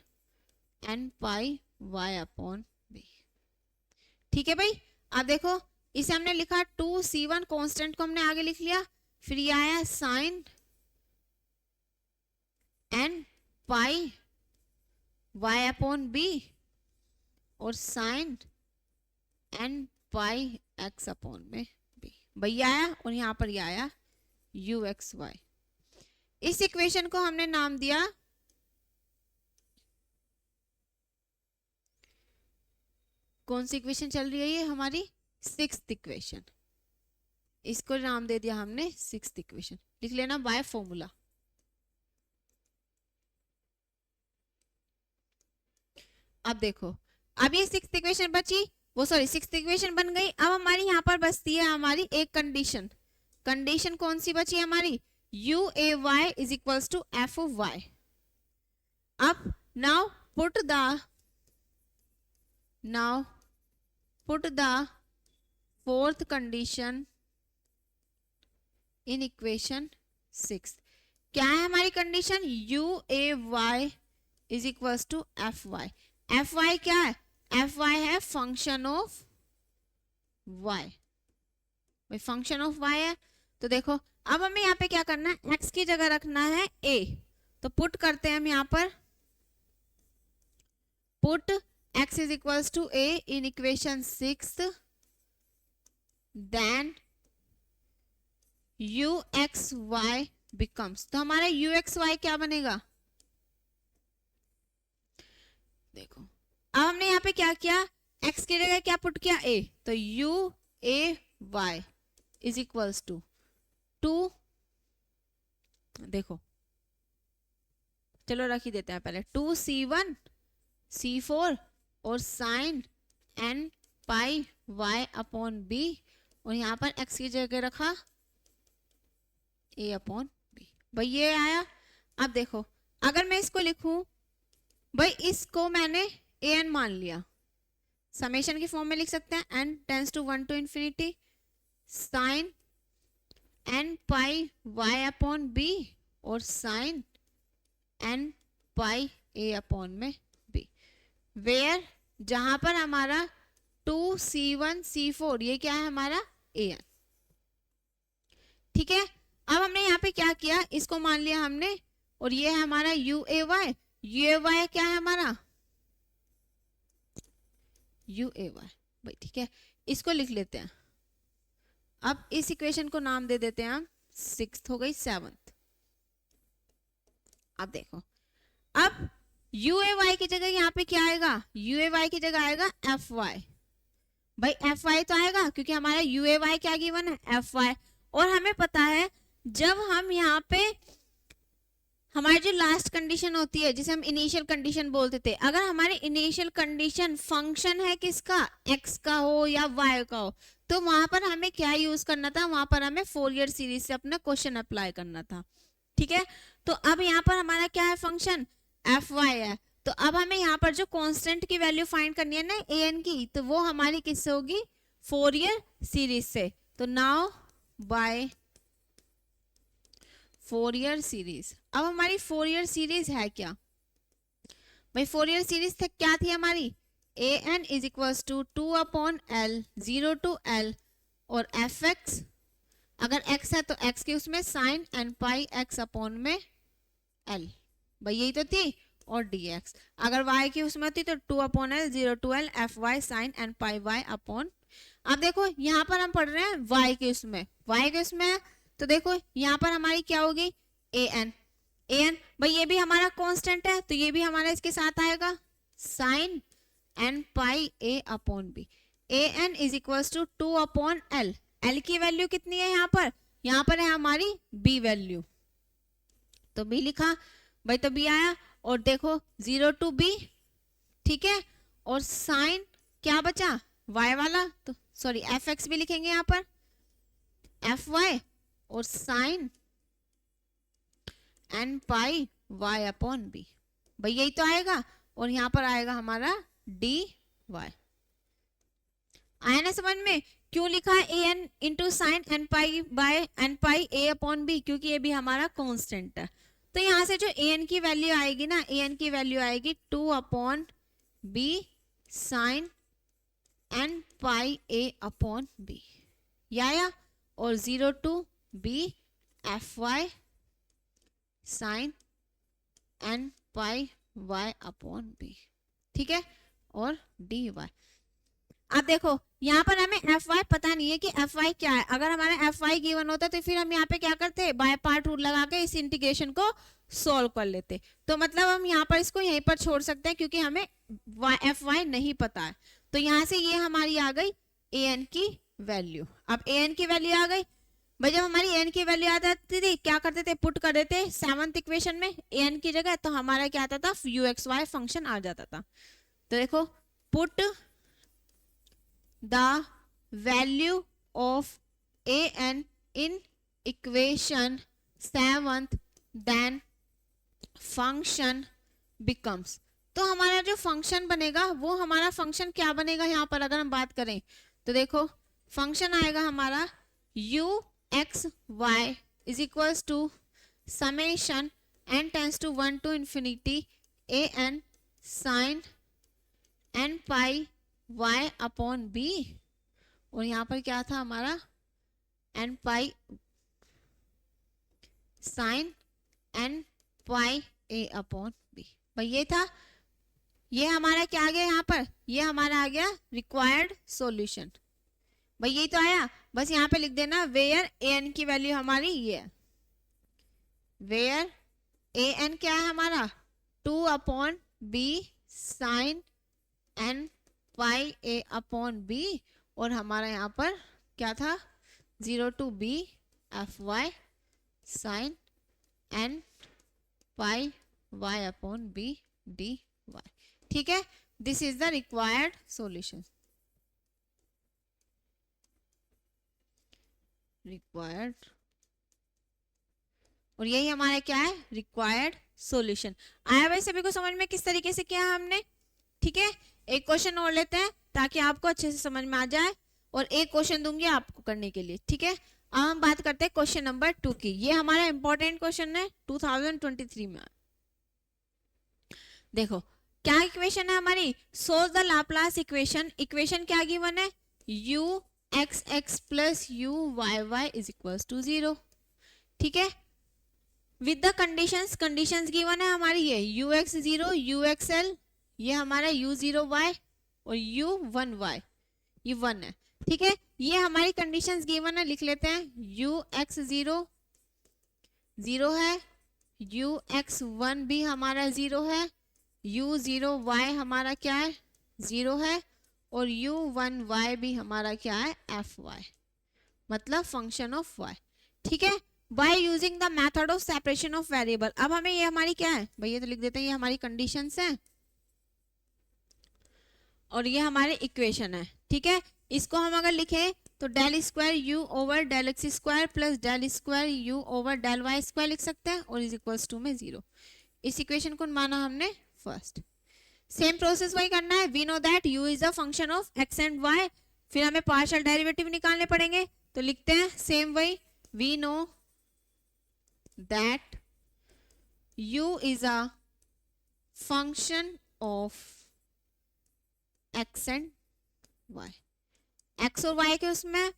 Speaker 1: n pi y upon b। ठीक है भाई, अब देखो इसे हमने लिखा 2C1 कांस्टेंट को हमने आगे लिख लिया, फिर ये आया sign n pi y upon b और sine n pi x upon में b, भाई आया, और यहाँ पर ये आया u x y। इस इक्वेशन को हमने नाम दिया कौन सी इक्वेशन चल रही है, ये हमारी 6th इक्वेशन, इसको नाम दे दिया हमने 6th इक्वेशन, लिख लेना बाय फॉर्मूला। अब देखो, अब ये 6th इक्वेशन बची, वो सॉरी 6th इक्वेशन बन गई। अब हमारी यहाँ पर बचती है हमारी एक कंडीशन, कंडीशन कौन सी बची है हमारी, u a y is equals to f of y। अब now put the fourth condition in equation 6। क्या है हमारी condition, u a y is equals to f y। f y क्या है, f y है फंक्शन ऑफ y, भाई फंक्शन ऑफ y है। तो देखो अब हमें यहाँ पे क्या करना है, x की जगह रखना है a, तो पुट करते हैं हम यहाँ पर, put x is equals to a in equation 6, then u x y becomes, तो हमारा यू एक्स वाई क्या बनेगा, देखो अब हमने यहाँ पे क्या किया, x की जगह क्या पुट किया a, तो u a y is equals to 2, देखो चलो रख ही देते हैं पहले, 2c1 c4 और sine n pi y upon b, और यहाँ पर x की जगह रखा a अपॉन b, भाई ये आया। अब देखो अगर मैं इसको लिखूं, भाई इसको मैंने ए एन मान लिया, समेशन की फॉर्म में लिख सकते हैं, n tends to 1 to infinity sine n pi y upon b और sine n pi a upon में b, वेयर जहां पर हमारा 2c1 c4 ये क्या है हमारा a n, ठीक है। अब हमने यहाँ पे क्या किया, इसको मान लिया हमने, और ये है हमारा u a y, u a y क्या है हमारा यू ए वाई, भाई ठीक है, इसको लिख लेते हैं। अब इस इक्वेशन को नाम दे देते हैं हम, 6th हो गई 7th। अब देखो अब यू ए वाई की जगह यहाँ पे क्या आएगा, यू ए वाई की जगह आएगा एफ वाई, भाई एफ वाई तो आएगा क्योंकि हमारा यू ए वाई क्या गिवन है एफ वाई, और हमें पता है जब हम यहाँ पे हमारी जो लास्ट कंडीशन होती है जिसे हम इनिशियल कंडीशन बोलते थे, अगर हमारी इनिशियल कंडीशन फंक्शन है किसका, x का हो या y का हो, तो वहां पर हमें क्या यूज करना था, वहां पर हमें फोरियर सीरीज से अपना क्वेश्चन अप्लाई करना था, ठीक है। तो अब यहाँ पर हमारा क्या है फंक्शन एफ वाई है, तो अब हमें यहाँ पर जो कांस्टेंट की वैल्यू फाइंड करनी है ना ए एन की, तो वो हमारी किससे होगी, फोरियर सीरीज से। तो नाउ बाय फोरियर सीरीज, अब हमारी फोरियर सीरीज है क्या, भाई फोरियर सीरीज तक क्या थी हमारी, a n is equals to 2 upon l 0 to l, और एफ एक्स अगर x है तो x के उसमें sine n pi x upon में l, भाई यही तो थी, और dx अगर y की उसमें होती तो 2 upon l 0 to l f y sine n pi y upon. अब देखो यहाँ पर हम पढ़ रहे हैं y के उसमें, y के उसमें है, तो देखो यहाँ पर हमारी क्या होगी ए एन, ए एन भाई ये भी हमारा कांस्टेंट है, तो ये भी हमारा इसके साथ आएगा sine n pi a upon b, a n is equals to 2 upon l, l की वैल्यू कितनी है यहाँ पर है हमारी बी वैल्यू, तो बी लिखा भाई, तो बी आया, और देखो 0 टू बी, ठीक है, और साइन क्या बचा y वाला, तो सॉरी एफ एक्स भी लिखेंगे यहाँ पर एफ वाई और sign n pi y upon b, भाई यही तो आएगा, और यहाँ पर आएगा हमारा डी वाई। आया ना समझ में, क्यों लिखा है a n into sine n pi by n pi a upon b, क्योंकि ये भी हमारा कांस्टेंट है। तो यहाँ से जो ए एन की वैल्यू आएगी ना, ए एन की वैल्यू आएगी 2 upon b sine n pi a upon b, या और 0 to b f y sine n pi y upon b, ठीक है, और डी वाई। अब देखो यहाँ पर हमें एफ वाई पता नहीं है कि एफ वाई क्या है, अगर हमारा एफ वाई गिवन होता तो फिर हम यहाँ पे क्या करते, बाय पार्ट रूल लगा के इस इंटीग्रेशन को सॉल्व कर लेते, तो मतलब हम यहाँ पर इसको यहीं पर छोड़ सकते हैं क्योंकि हमें एफ वाई नहीं पता है। तो यहाँ से ये हमारी आ गई ए एन की वैल्यू। अब ए एन की वैल्यू आ गई, भाई जब हमारी ए एन की वैल्यू आ जाती थी क्या करते थे, पुट कर देते 7th इक्वेशन में ए एन की जगह, तो हमारा क्या आता था यू एक्स वाई फंक्शन आ जाता था। तो देखो put the value of an in equation 7th then function becomes, तो हमारा जो फंक्शन बनेगा वो हमारा फंक्शन क्या बनेगा, यहाँ पर अगर हम बात करें तो देखो फंक्शन आएगा हमारा u x y is equals to summation n tends to 1 to infinity a n sine n pi y upon b, और यहाँ पर क्या था हमारा n pi sine n pi a upon b, भाई ये था, ये हमारा क्या आ गया यहाँ पर, ये हमारा आ गया रिक्वायर्ड सॉल्यूशन। भाई यही तो आया, बस यहाँ पे लिख देना वेयर ए एन की वैल्यू हमारी ये है, वेयर ए एन क्या है हमारा 2/b sine n pi a upon b, और हमारा यहाँ पर क्या था 0 to b f y sine n pi y upon b d y. ठीक है, this is the required solution, required, और यही हमारा क्या है रिक्वायर्ड सॉल्यूशन। आया भाई सभी को समझ में किस तरीके से किया हमने? ठीक है, एक क्वेश्चन और लेते हैं ताकि आपको अच्छे से समझ में आ जाए, और एक क्वेश्चन दूंगी आपको करने के लिए। ठीक है, अब हम बात करते हैं क्वेश्चन नंबर 2 की। ये हमारा इंपॉर्टेंट क्वेश्चन है 2023 में। देखो क्या इक्वेशन है हमारी, solve the Laplace equation. Equation क्या गिवन है, u x x plus u y y is equals to 0। ठीक है, with the conditions, conditions given है हमारी ये u x 0 u x l, ये हमारा u 0 y और u 1 y, ये 1 है। ठीक है, ये हमारी कंडीशंस गिवन है, लिख लेते हैं u x 0 0 है, u x 1 भी हमारा 0 है, u 0 y हमारा क्या है 0 है, और u 1 y भी हमारा क्या है एफ y, मतलब फंक्शन ऑफ y। ठीक है, by using the method of separation of variable. अब हमें ये हमारी क्या है भाई, ये तो लिख देते हैं ये हमारी कंडीशंस हैं और ये हमारे इक्वेशन है। ठीक है, इसको हम अगर लिखें तो del square u over del x square plus del square u over del y square लिख सकते हैं, और इज इक्वल्स टू में 0। इस इक्वेशन को माना हमने फर्स्ट। सेम प्रोसेस वही करना है, we know that u is a function of x and y, फिर हमें पार्शियल डेरिवेटिव निकालने पड़ेंगे, तो लिखते हैं सेम वही, we know that u is a function of x and y, x और y के उसमें,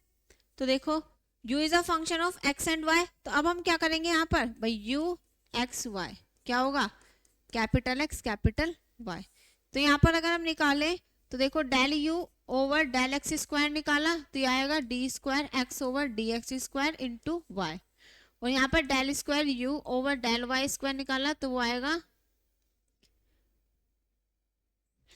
Speaker 1: तो देखो u is a function of x and y, तो अब हम क्या करेंगे यहाँ पर भाई u x y क्या होगा कैपिटल x कैपिटल y। तो यहाँ पर अगर हम निकालें तो देखो del u over del x square निकाला तो ये आएगा d square x over d x square into y, और यहाँ पर del square u over del y square निकाला तो वो आएगा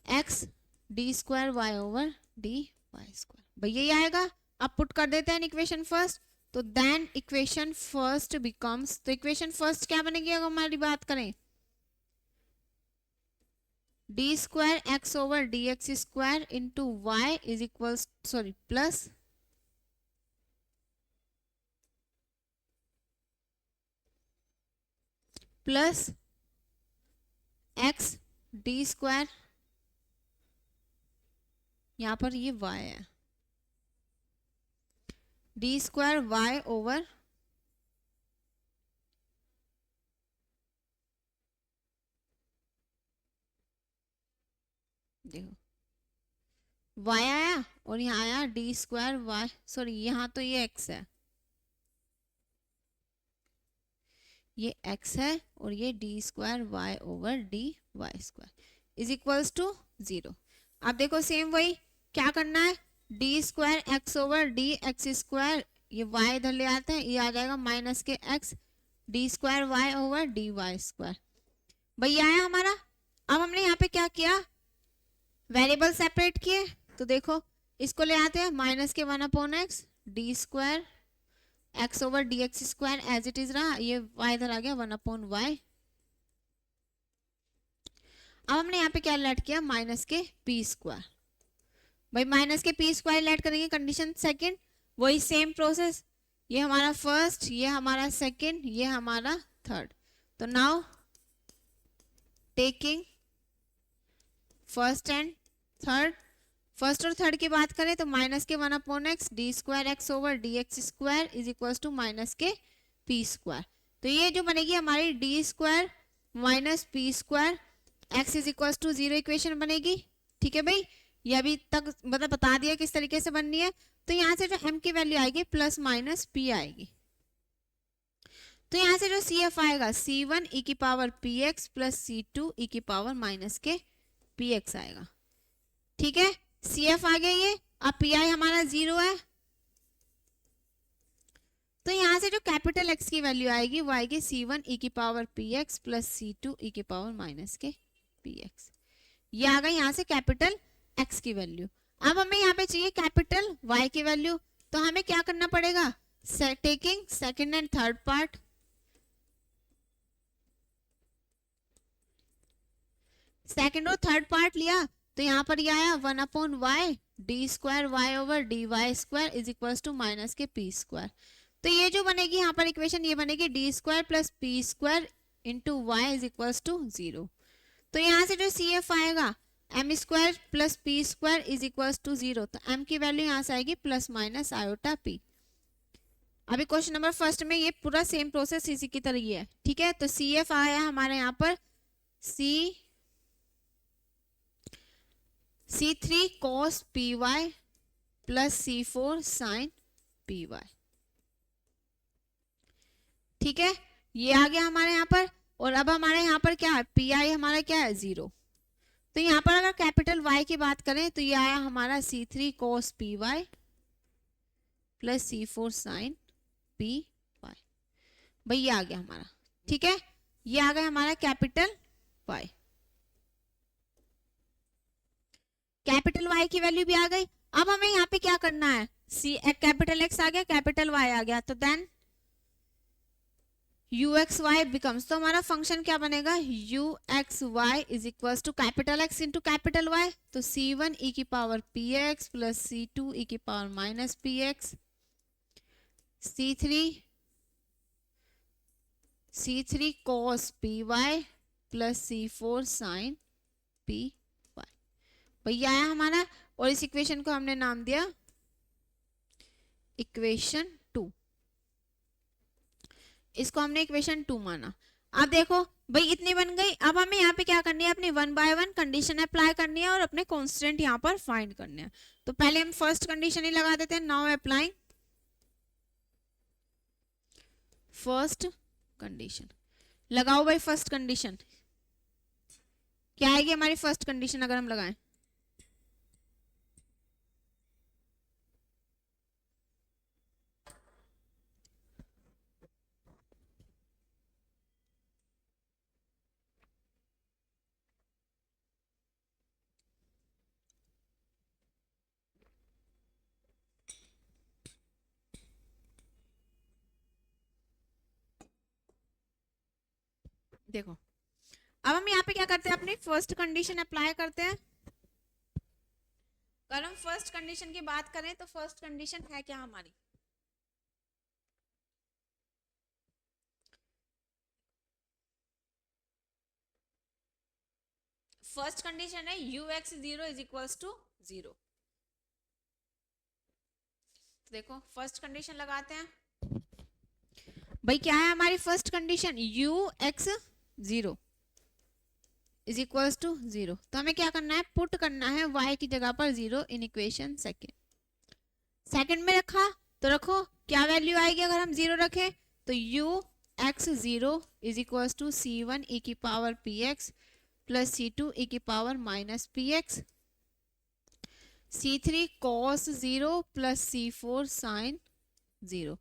Speaker 1: x d square y over d y square, भाई यही आएगा। अब पुट कर देते हैं इक्वेशन फर्स्ट, तो देन इक्वेशन फर्स्ट बिकम्स, तो इक्वेशन फर्स्ट क्या बनेगी अगर हमारी बात करें, D square x over d x square into y is equals sorry plus plus x d square, यहां पर ये y है, डी स्क्वायर वाई ओवर देखो y आया और यहाँ आया डी स्क्वायर वाई, सॉरी यहाँ तो ये x है, ये x है और ये d square y over d y square is equals to 0। अब देखो सेम वही क्या करना है, d square x over d x square, ये y इधर ले आते हैं, ये आ जाएगा minus k x d square y over d y square, भाई आया हमारा। अब हमने यहाँ पे क्या किया, वेरिएबल सेपरेट किए, तो देखो इसको ले आते हैं minus k 1/x d square x over d x square as it is रहा, ये y इधर आ गया 1/y। अब हमने यहाँ पे क्या लेट किया माइनस के p स्क्वायर, भाई minus k p square late करेंगे कंडीशन सेकंड, वही सेम प्रोसेस, ये हमारा फर्स्ट ये हमारा सेकंड ये हमारा थर्ड, तो now taking first and third, first और थर्ड की बात करें तो minus k 1/x d square x over d x square is equal to minus k p square, तो ये जो बनेगी हमारी d square minus p square x is equal to 0 equation बनेगी। ठीक है भाई, ये अभी तक मतलब बता दिया किस तरीके से बननी है, तो यहाँ से जो m की वैल्यू आएगी प्लस माइनस p आएगी, तो यहाँ से जो CF आएगा C1 e की power px plus C2 e की पावर माइनस के px आएगा। ठीक है, CF आ गया ये, अब PI हमारा 0 है तो यहाँ से जो कैपिटल एक्स की वैल्यू आएगी वो आएगी c1 e की power px plus c2 e की पावर माइनस के px। ये आ गई यहाँ से कैपिटल एक्स की वैल्यू। अब हमें यहाँ पे चाहिए कैपिटल y की वैल्यू, तो हमें क्या करना पड़ेगा, taking second and third part, second और थर्ड पार्ट लिया तो यहाँ पर ये आया 1/y d square y over d y square is equal to minus k p square. तो ये जो बनेगी यहाँ पर इक्वेशन ये बनेगी d square plus p square into y is equal to 0। तो यहाँ से जो सी एफ आएगा m square plus p square is equal to 0, तो एम की वैल्यू यहाँ से आएगी प्लस माइनस आयोटा पी। अभी क्वेश्चन नंबर फर्स्ट में ये पूरा सेम प्रोसेस इसी की तरह ही है, ठीक है। तो सी एफ आया हमारे यहाँ पर C3 cos py plus C4 sin py, ठीक है, ये आ गया हमारे यहाँ पर। और अब हमारे यहाँ पर क्या है, पी आई हमारा क्या है 0। तो यहाँ पर अगर कैपिटल Y की बात करें तो ये आया हमारा C3 cos py plus C4 sin py, भाई ये आ गया हमारा, ठीक है, ये आ गया हमारा कैपिटल Y। कैपिटल Y की वैल्यू भी आ गई। अब हमें यहाँ पे क्या करना है, कैपिटल X आ गया, कैपिटल Y आ गया, तो देन uxy बिकम्स, तो हमारा फंक्शन क्या बनेगा, uxy is equal to capital X into capital Y। तो c1 e की power px plus c2 e की power minus px, c3 cos py plus c4 sin py, भैया आया हमारा। और इस इक्वेशन को हमने नाम दिया इक्वेशन 2, इसको हमने इक्वेशन 2 माना। अब देखो भाई इतनी बन गई। अब हमें यहाँ पे क्या करनी है, अपनी 1 बाय 1 कंडीशन अप्लाई करनी है और अपने कांस्टेंट यहाँ पर फाइंड करने हैं। तो पहले हम फर्स्ट कंडीशन ही लगा देते हैं, नाउ अप्लाइंग फर्स्ट कंडीशन। लगाओ भाई फर्स्ट कंडीशन, क्या आएगी हमारी फर्स्ट कंडीशन अगर हम लगाएं, देखो अब हम यहाँ पे क्या करते हैं, अपनी फर्स्ट कंडीशन अप्लाई करते हैं। अगर हम फर्स्ट कंडीशन की बात करें तो फर्स्ट कंडीशन है क्या हमारी, फर्स्ट कंडीशन है ux 0 इज इक्वल्स टू 0। देखो फर्स्ट कंडीशन लगाते हैं, भाई क्या है हमारी first condition, ux 0 is equals to 0। तो हमें क्या करना है, पुट करना है y की जगह पर 0 इन इक्वेशन सेकंड में रखा तो रखो क्या वैल्यू आएगी अगर हम 0 रखें, तो ux 0 is equals to c1 e की power px plus c2 e की power minus px, c3 cos 0 plus c4 sin 0।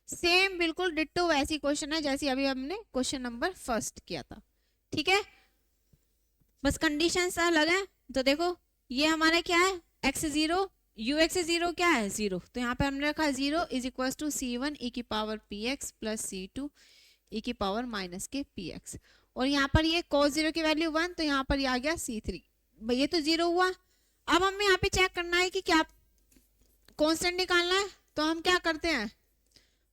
Speaker 1: Same बिल्कुल डिट्टो वैसी क्वेश्चन है जैसी अभी हमने क्वेश्चन नंबर फर्स्ट किया था, ठीक है, बस कंडीशन अलग है। तो देखो ये हमारा क्या है, x 0 ux 0 क्या है 0, तो यहाँ पे हमने रखा 0 is equal to c1 e की power px plus c2 e की पावर माइनस के px। और यहाँ पर ये cos 0 की वैल्यू 1, तो यहाँ पर ये आ गया c3, भाई ये तो 0 हुआ। अब हमें यहाँ पे चेक करना है कि क्या कांस्टेंट निकालना है, तो हम क्या करते हैं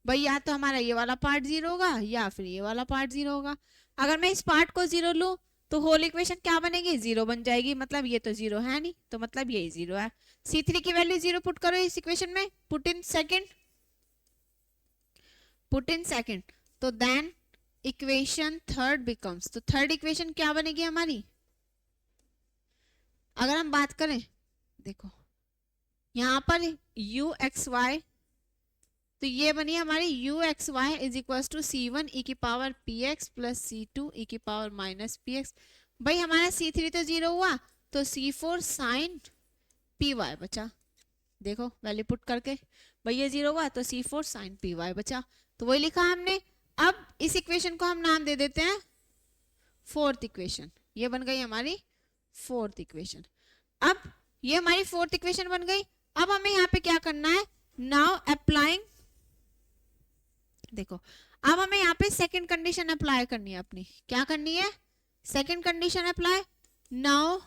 Speaker 1: भाई, या तो हमारा ये वाला पार्ट 0 होगा या फिर ये वाला पार्ट 0 होगा। अगर मैं इस पार्ट को 0 लूं तो होल इक्वेशन क्या बनेगी, 0 बन जाएगी, मतलब ये तो 0 है नहीं, तो मतलब यही 0 है। c3 की वैल्यू 0 पुट करो इस इक्वेशन में, पुट इन सेकंड, तो देन इक्वेशन थर्ड बिकम्स, तो थर्ड इक्वेशन क्या बनेगी हमारी, अगर हम बात करें देखो यहाँ पर uxy, तो ये बनी हमारी uxy is equal to c1 e की power px plus c2 e की पावर माइनस px। भाई हमारा c3 तो 0 हुआ, तो c4 sin py बचा, देखो वैल्यू पुट करके भाई ये 0 हुआ तो C4 sin PY बचा, तो वही लिखा हमने। अब इस इक्वेशन को हम नाम दे देते हैं फोर्थ इक्वेशन। ये बन गई हमारी फोर्थ इक्वेशन। अब ये हमारी फोर्थ इक्वेशन बन गई। अब हमें यहाँ पे क्या करना है, नाउ अप्लाइंग, देखो अब हमें यहाँ पे सेकंड कंडीशन अप्लाई करनी है अपनी। क्या करनी है, second condition apply. Now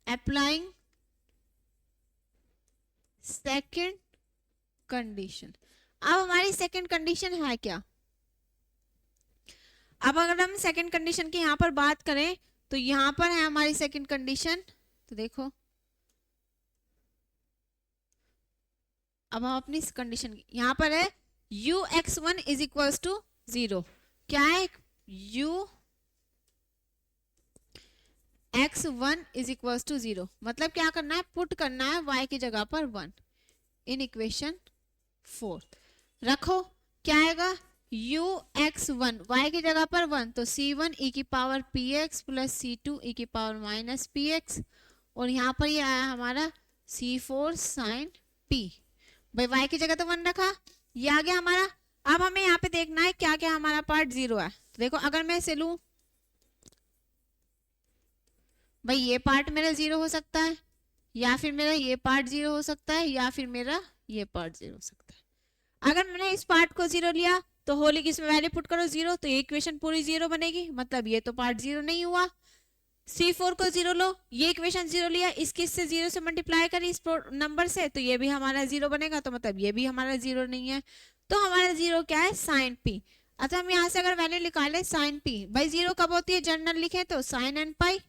Speaker 1: applying second condition. अब हमारी सेकंड कंडीशन है क्या, अब अगर हम सेकंड कंडीशन की यहां पर बात करें तो यहां पर है हमारी सेकंड कंडीशन। तो देखो अब हम अपनी कंडीशन यहां पर है ux1 इज इक्वल टू 0। क्या है, ux1 इज इक्वल टू 0, मतलब क्या करना है, पुट करना है y की जगह पर 1 इन इक्वेशन 4। रखो क्या आएगा, ux1 y की जगह पर 1 तो c1 e की power px plus c2 e की पावर माइनस px, और यहाँ पर ये आया हमारा c4 sin p। भाई y की जगह तो 1 रखा, ये आ गया हमारा। अब हमें यहाँ पे देखना है क्या क्या हमारा पार्ट 0 है। तो देखो अगर मैं इसे लूं, भाई ये पार्ट मेरा 0 हो सकता है, या फिर मेरा ये पार्ट 0 हो सकता है, या फिर मेरा ये पार्ट 0 हो सकता है। अगर मैंने इस पार्ट को 0 लिया तो होली की इसमें वैल्यू पुट करो 0, तो ये इक्वेशन पूरी 0 बनेगी, मतलब ये तो पार्ट 0 नहीं हुआ। C4 को 0 लो, ये इक्वेशन 0 लिया, इसकी इससे 0 से मल्टीप्लाई करी इस नंबर से, तो ये भी हमारा 0 बनेगा, तो मतलब ये भी हमारा 0 नहीं है। तो हमारा 0 क्या है, साइन p। अच्छा हम यहाँ से अगर वैल्यू निकाले साइन p, भाई 0 कब होती है, जनरल लिखे तो साइन n पाई,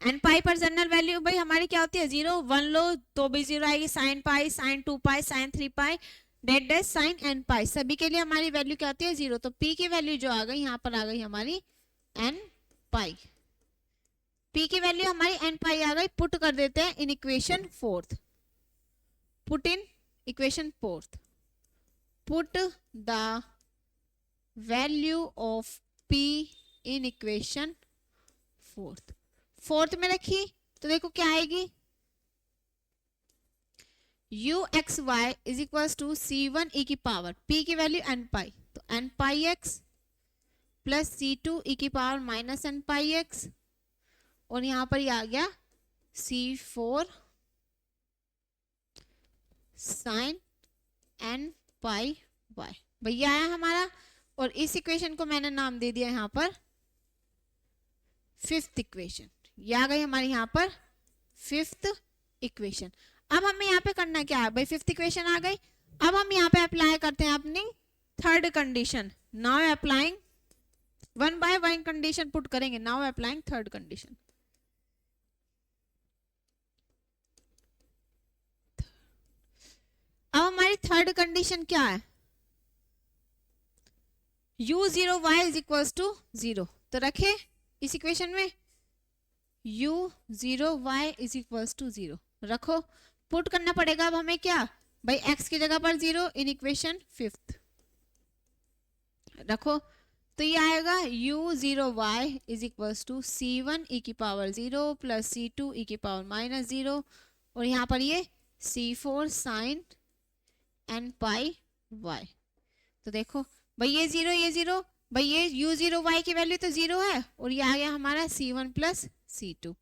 Speaker 1: एन पाई पर जनरल वैल्यू भाई हमारी क्या होती है 0, 1 लो तो भी 0 आएगी, साइन पाई, साइन 2 पाई, साइन 3 पाई, डेट डेट साइन एन पाई, सभी के लिए हमारी वैल्यू क्या होती है 0। तो p की वैल्यू जो आ गई यहाँ पर आ गई हमारी n पाई, p की वैल्यू हमारी n पाई आ गई। पुट कर देते हैं in equation fourth, put in equation fourth, put the value of p in equation fourth. Fourth में रखी तो देखो क्या आएगी, ux(y) is equal to c1 e की पावर p की वैल्यू n पाई, तो n pi x plus c2 e की power minus n pi x, और यहां पर ये आ गया c4 sign n pi y। भैया आया हमारा, और इस इक्वेशन को मैंने नाम दे दिया यहां पर फिफ्थ इक्वेशन। ये आ गई हमारी यहाँ पर फिफ्थ इक्वेशन। अब हमें यहाँ पे करना क्या है, भाई फिफ्थ इक्वेशन आ गई। अब हम यहाँ पे अप्लाई करते हैं अपनी third condition. Now applying, one by one condition put करेंगे। Now applying third condition. अब हमारी थर्ड कंडीशन क्या है, u0y इज इक्वल टू 0। तो रखे इस इक्वेशन में u0y इज इक्वल टू 0 रखो, पुट करना पड़ेगा अब हमें क्या, भाई x की जगह पर 0 इन इक्वेशन फिफ्थ रखो, तो ये आएगा u0y is equal to c1 e की पावर 0 प्लस c2 e की पावर माइनस 0, और यहाँ पर ये c4 sign n pi y। तो देखो भाई ये 0 ये 0, भाई ये u0y की वैल्यू तो 0 है, और ये आ गया हमारा c1 प्लस c2,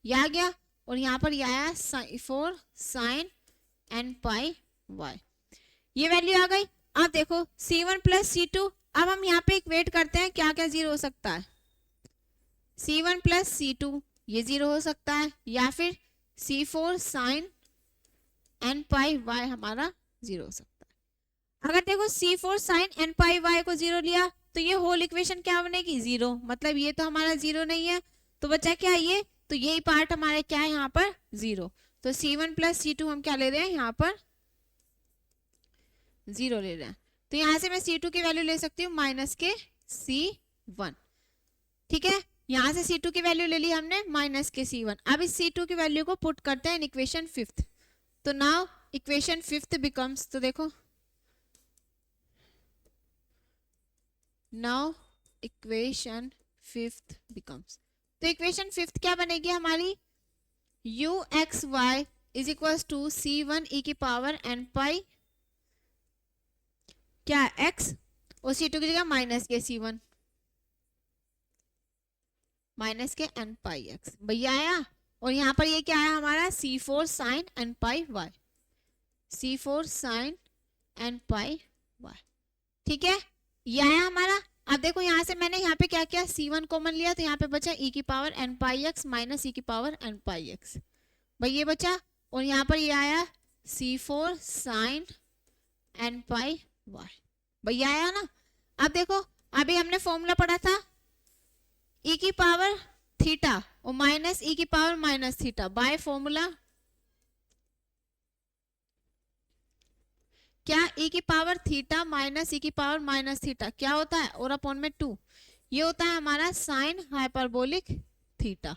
Speaker 1: ये आ गया, और यहाँ पर ये आया c4 sign n pi y, ये वैल्यू आ गई। अब देखो c1 प्लस c2, अब हम यहाँ पे इक्वेट करते हैं क्या क्या 0 हो सकता है, c1 प्लस c2 ये 0 हो सकता है, या फिर c4 sign n pi y हमारा 0 हो सकता है। अगर देखो c4 sign n pi y को 0 लिया तो ये होल इक्वेशन क्या बनेगी 0, मतलब ये तो हमारा 0 नहीं है, तो बचा क्या ये, तो यही पार्ट हमारे क्या है यहाँ पर 0। तो c1 प्लस c2 हम क्या ले रहे हैं यहाँ पर 0 ले रहे हैं, तो यहाँ से मैं c2 की वैल्यू ले सकती हूँ माइनस के c1। ठीक है, यहाँ से c2 की वैल्यू ले ली हमने माइनस के c1। अब इस c2 की वैल्यू को पुट करते हैं इन इक्वेशन फिफ्थ, तो नाउ इक्वेशन फिफ्थ बिकम्स, तो देखो नाउ इक्वेशन फिफ्थ बिकम्स, तो इक्वेशन फिफ्थ क्या बनेगी हमारी ux(y) is equal to C1 e की पावर n पाई क्या x और C2 की जगह माइनस के C1 माइनस के n पाई x भैया आया। और यहाँ पर ये क्या आया हमारा C4 sign n pi y, C4 sign n pi y। ठीक है, ये आया हमारा। अब देखो यहाँ से मैंने यहाँ पे क्या किया, C1 कॉमन लिया तो यहाँ पे बचा e की power n pi x minus e की पावर n पाई x, भाई ये बचा। और यहाँ पर ये आया C4 sign n pi y, भैया आया ना। अब देखो अभी हमने फॉर्मूला पढ़ा था e की पावर थीटा और माइनस e की power minus theta by formula क्या e की पावर थीटा माइनस e की पावर माइनस थीटा क्या होता है, और अपॉन में 2, ये होता है हमारा साइन हाइपरबोलिक थीटा,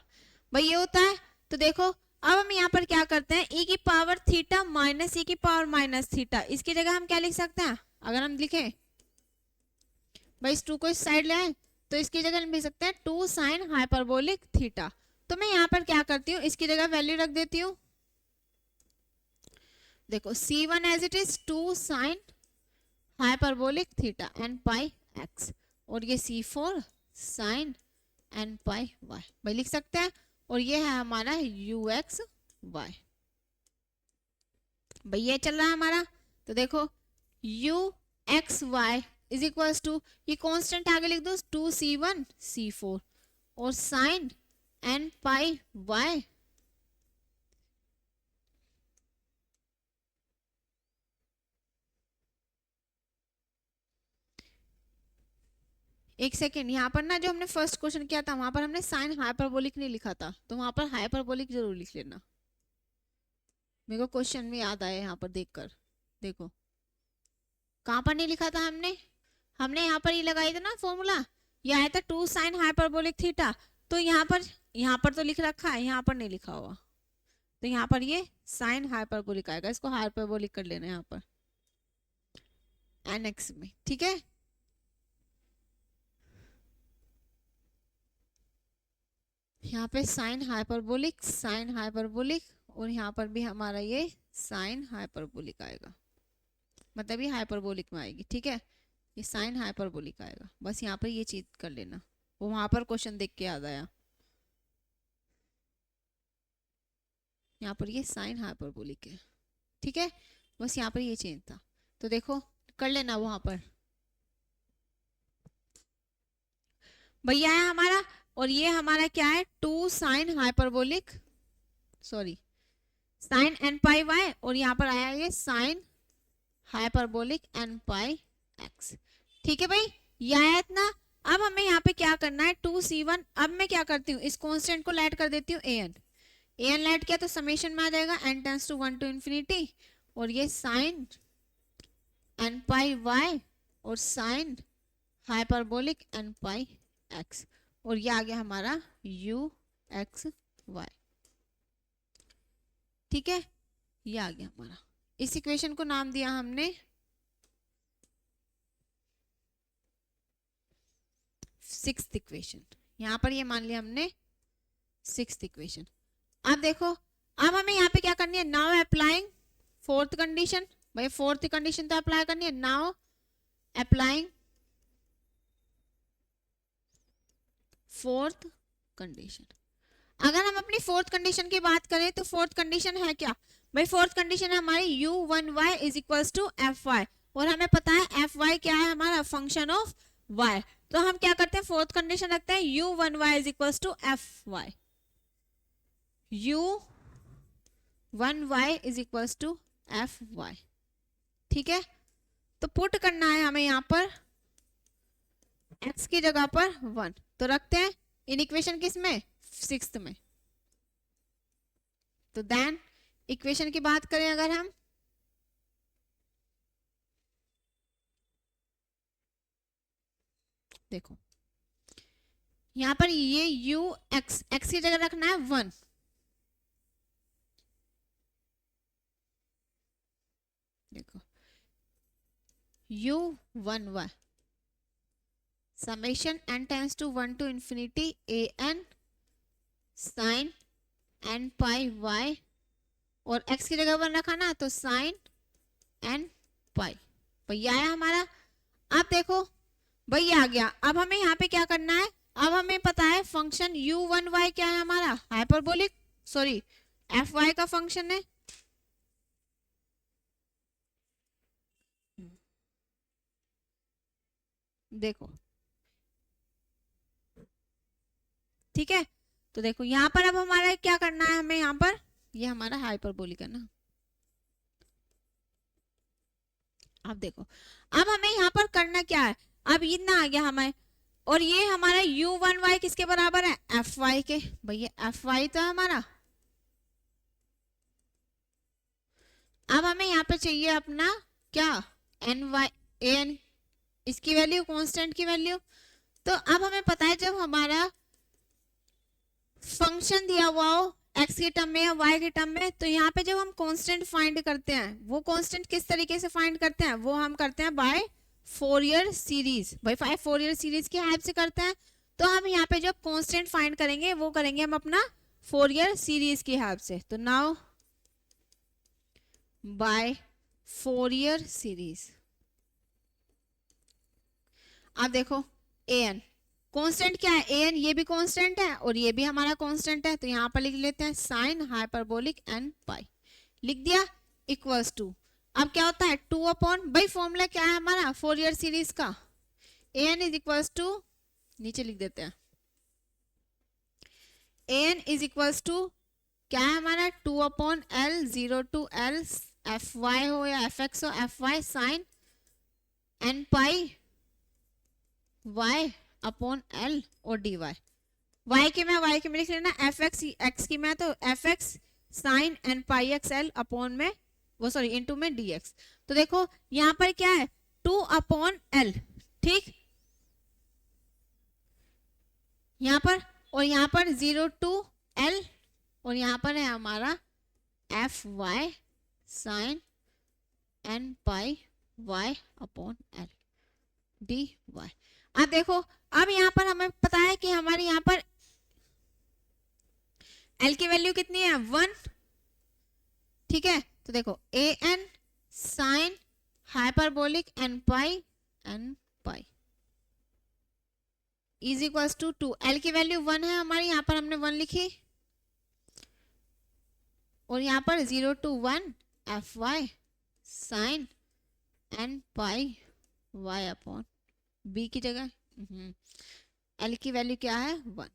Speaker 1: भाई ये होता है। तो देखो अब हम यहाँ पर क्या करते हैं, e की पावर थीटा माइनस e की पावर माइनस थीटा, इसकी जगह हम क्या लिख सकते हैं, अगर हम लिखें भाई इस 2 को इस साइड ले आए तो इसकी जगह हम लिख सकते हैं 2 साइन हाइपरबोलिक थीटा। तो मैं यहाँ पर क्या करती हूँ, इसकी जगह वैल्यू रख देती हूँ। देखो C1 as it is 2 sine hyperbolic theta n pi x और ये C4 sign n pi y, भाई लिख सकते हैं। और ये है हमारा ux y, भाई ये चल रहा है हमारा। तो देखो ux y is equal to, ये कांस्टेंट आगे लिख दो 2C1 C4 और साइन n पाई y एक सेकेंड, यहाँ पर ना जो हमने फर्स्ट क्वेश्चन किया था वहां पर हमने साइन हाइपरबोलिक नहीं लिखा था, तो वहां पर हाइपरबोलिक जरूर लिख लेना। मेरे को क्वेश्चन में याद आया यहाँ पर देखकर, देखो कहाँ पर नहीं लिखा था हमने, हमने यहाँ पर ये लगाई थी ना फॉर्मूला, ये आया था 2 साइन हाइपरबोलिक थीटा, तो यहाँ पर तो लिख रखा है, यहाँ पर नहीं लिखा हुआ, तो यहाँ पर ये साइन हाइपरबोलिक आएगा, इसको हाइपरबोलिक कर लेना यहाँ पर एनेक्स में। ठीक है, यहाँ पे साइन हाइपरबोलिक और यहाँ पर भी हमारा ये साइन हाइपरबोलिक आएगा, मतलब ये हाइपरबोलिक में आएगी। ठीक है, ये साइन हाइपरबोलिक आएगा, बस यहाँ पर ये चीज कर लेना, वो वहां पर क्वेश्चन देख के याद आया, यहाँ पर ये साइन हाइपरबोलिक है। ठीक है, बस यहाँ पर ये चेंज था, तो देखो कर लेना वहां पर, भैया है हमारा। और ये हमारा क्या है 2 sine hyperbolic sign n pi y और यहाँ पर आया ये sign hyperbolic n pi x। ठीक है भाई, ये आया इतना। अब हमें यहाँ पे क्या करना है 2C1, अब मैं क्या करती हूँ इस कांस्टेंट को ऐड कर देती हूँ an ऐड किया तो समेशन में आ जाएगा n tends to 1 to infinity और ये साइन n पाई y और sine hyperbolic n pi x और ये आ गया हमारा ux y। ठीक है, ये आ गया हमारा, इस इक्वेशन को नाम दिया हमने सिक्स्थ इक्वेशन, यहां पर ये मान लिया हमने सिक्स्थ इक्वेशन। अब देखो अब हमें यहाँ पे क्या करनी है, नाउ अप्लाइंग फोर्थ कंडीशन, भाई फोर्थ कंडीशन तो अप्लाई करनी है, नाउ अप्लाइंग फोर्थ कंडीशन। अगर हम अपनी फोर्थ कंडीशन की बात करें तो फोर्थ कंडीशन है क्या, भाई फोर्थ कंडीशन है हमारी u1y is equals to fy और हमें पता है fy क्या है हमारा फंक्शन ऑफ y, तो हम क्या करते हैं फोर्थ कंडीशन रखते हैं u1y is equals to fy, u1y is equals to fy। ठीक है, तो पुट करना है हमें यहाँ पर x की जगह पर 1, तो रखते हैं इन इक्वेशन किस में सिक्स्थ में। तो देन इक्वेशन की बात करें अगर हम, देखो यहां पर ये x की जगह रखना है 1, देखो u1y summation n tends to 1 to infinity an sine n pi y और x की जगह 1 रखा ना, तो साइन एन पाई, भैया आया हमारा। अब देखो भैया आ गया। अब हमें यहाँ पे क्या करना है, अब हमें पता है फंक्शन u1y क्या है हमारा, हाइपरबोलिक, सॉरी fy का फंक्शन है। देखो ठीक है, तो देखो यहाँ पर अब हमारा क्या करना है, हमें यहाँ पर ये हमारा हाइपरबोलिक है ना। अब देखो अब हमें यहाँ पर करना क्या है, अब इतना आ गया हमें, और ये हमारा u1y किसके बराबर है, fy के, भैया fy तो है हमारा। अब हमें यहाँ पे चाहिए अपना क्या, an, इसकी वैल्यू, कांस्टेंट की वैल्यू। तो अब हमें पता है जब हमारा फंक्शन दिया हुआ हो x के टर्म में या y के टर्म में, तो यहाँ पे जब हम कांस्टेंट फाइंड करते हैं, वो कांस्टेंट किस तरीके से फाइंड करते हैं, वो हम करते हैं बाय फोरियर सीरीज, भाई फोरियर सीरीज की हेल्प से करते हैं। तो हम यहाँ पे जब कांस्टेंट फाइंड करेंगे वो करेंगे हम अपना फोरियर सीरीज की हेल्प से। तो नाउ बाय फोरियर सीरीज, अब देखो an कांस्टेंट क्या है, an ये भी कांस्टेंट है और ये भी हमारा कांस्टेंट है, तो यहाँ पर लिख लेते हैं साइन हाइपरबोलिक एन पाई, लिख दिया इक्वल्स टू। अब क्या होता है 2 अपॉन, भाई फॉर्मूला क्या है हमारा फोरियर सीरीज का, an इज इक्वल्स टू, नीचे लिख देते हैं an इज इक्वल्स टू क्या है हमारा 2 upon l, 0 to l f y हो या एफ एक्स हो, f y sine n pi y upon l और डी वाई, y की मैं लिख लेना, एफ एक्स एक्स की मैं तो F x sign n pi x L upon में वो सॉरी इनटू में डी एक्स। तो देखो यहाँ पर क्या है 2 अपॉन एल, ठीक यहाँ पर, और यहाँ पर 0 टू एल, और यहाँ पर है हमारा f y sine n pi y upon l d y. अब देखो अब यहाँ पर हमें पता है कि हमारे यहाँ पर L की वैल्यू कितनी है 1, ठीक है। तो देखो a n sine hyperbolic n pi is equals to 2, L की वैल्यू 1 है हमारी, यहाँ पर हमने 1 लिखी, और यहाँ पर 0 to 1 f y sine n pi y upon b की जगह L की वैल्यू क्या है 1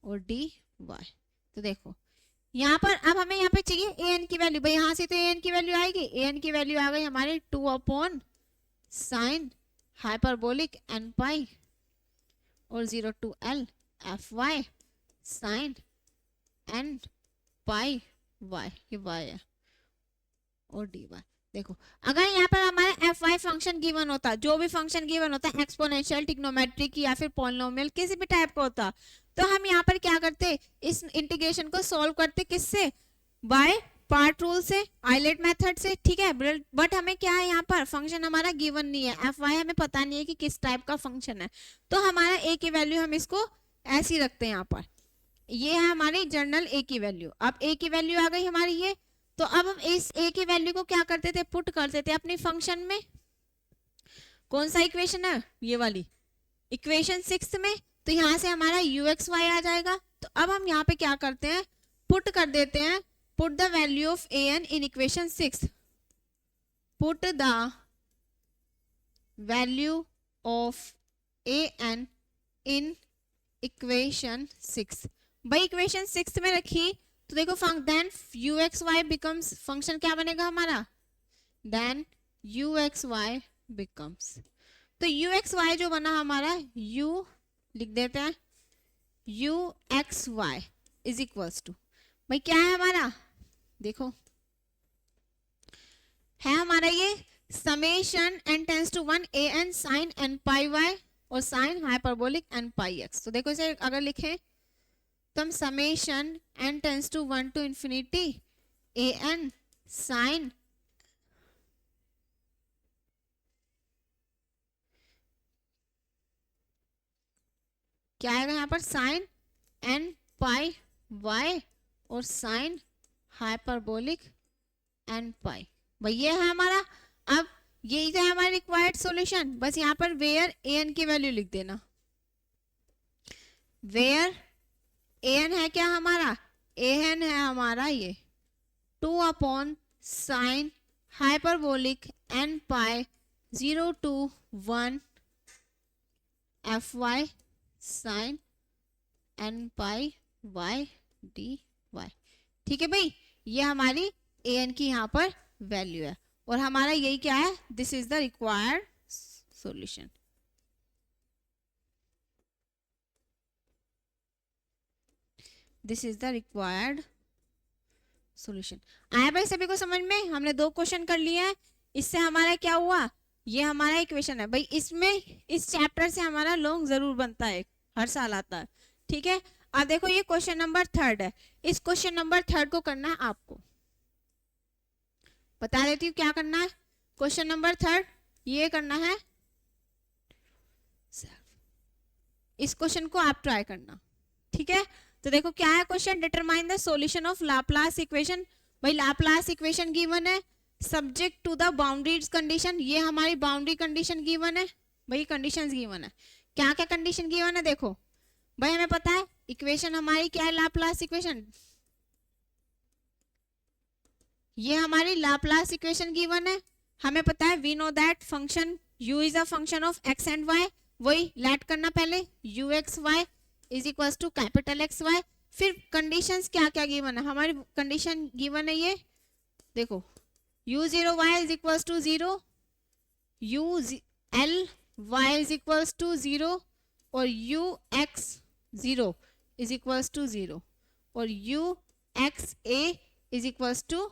Speaker 1: और डी वाई। तो देखो यहाँ पर अब हमें यहाँ पे चाहिए an की वैल्यू, भाई यहाँ से तो an की वैल्यू आएगी, an की वैल्यू आ गई हमारे 2 upon sine hyperbolic n pi और 0 to l f y sine n pi y, ये y है और डी वाई। देखो अगर यहाँ पर हमारा एफ वाई फंक्शन गिवन होता, जो भी फंक्शन गिवन होता है एक्सपोनेंशियल, ट्रिग्नोमेट्रिक या फिर पॉलिनोमियल किसी भी टाइप का होता, तो हम यहाँ पर क्या करते, इस इंटीग्रेशन को सॉल्व करते किससे, बाय पार्ट रूल से, आइलेट मेथड से, ठीक है। बट हमें क्या है यहाँ पर फंक्शन हमारा गिवन नहीं है, एफ वाई हमें पता नहीं है कि किस टाइप का फंक्शन है, तो हमारा ए की वैल्यू हम इसको ऐसी रखते हैं यहाँ पर, ये है हमारी जनरल ए की वैल्यू। अब ए की वैल्यू आ गई हमारी ये, तो अब हम इस ए की वैल्यू को क्या करते थे, पुट करते थे अपनी फंक्शन में, कौन सा इक्वेशन है ये वाली इक्वेशन 6 में, तो यहाँ से हमारा यू एक्स वाई आ जाएगा। तो अब हम यहाँ पे क्या करते हैं, पुट कर देते हैं, put the value of a n in equation 6, put the value of a n in equation 6, भाई इक्वेशन 6 में रखी, तो देखो then u x y becomes, function क्या बनेगा हमारा, then u x y becomes, तो यू एक्स वाई जो बना हमारा, u लिख देते हैं u x y is equals to, भाई क्या है हमारा, देखो है हमारा ये summation n tends to 1 a n sine n pi y और sine hyperbolic n pi x. तो देखो इसे अगर लिखें तो हम summation n tends to 1 to infinity a n sine क्या आएगा यहाँ पर साइन एन पाई वाई और साइन हाइपरबोलिक एन पाई। भाई ये है हमारा, अब यही तो है हमारा रिक्वायर्ड सॉल्यूशन। बस यहाँ पर वेयर ए एन की वैल्यू लिख देना। वेयर ए एन है क्या हमारा, ए एन है हमारा ये 2 upon sine hyperbolic n pi 0 to 1 f y sine n pi y d y. ठीक है भाई, ये हमारी ए एन की यहाँ पर वैल्यू है और हमारा यही क्या है, this is the required solution. This is the required solution. आया भाई सभी को समझ में? हमने 2 क्वेश्चन कर लिए हैं। इससे हमारा क्या हुआ, ये हमारा इक्वेशन है भाई। इसमें इस चैप्टर से हमारा लॉन्ग जरूर बनता है, हर साल आता है। ठीक है, अब देखो ये क्वेश्चन नंबर 3 है। इस क्वेश्चन नंबर 3 को करना है आपको, बता देती हूँ क्या करना है। क्वेश्चन नंबर 3 ये करना है, इस क्वेश्चन को आप ट्राई करना। ठीक है, तो देखो क्या है question, determine the solution of Laplace equation. भाई लाप्लास इक्वेशन गिवन है subject to the boundaries condition. ये हमारी बाउंड्री कंडीशन गिवन है भाई, कंडीशंस गिवन है। क्या क्या कंडीशन गिवन है देखो भाई, हमें पता है इक्वेशन हमारी क्या है, लाप्लास इक्वेशन। ये हमारी लाप्लास इक्वेशन गिवन है। हमें पता है we know that function u is a function of x and y। वही लेट करना पहले, u x y is equal to capital x y. फिर कंडीशंस क्या क्या गिवन है, हमारी कंडीशन गिवन है ये देखो, u0 y is equal to 0, u l y is equal to 0 और u x 0 is equal to 0 और u x a is equal to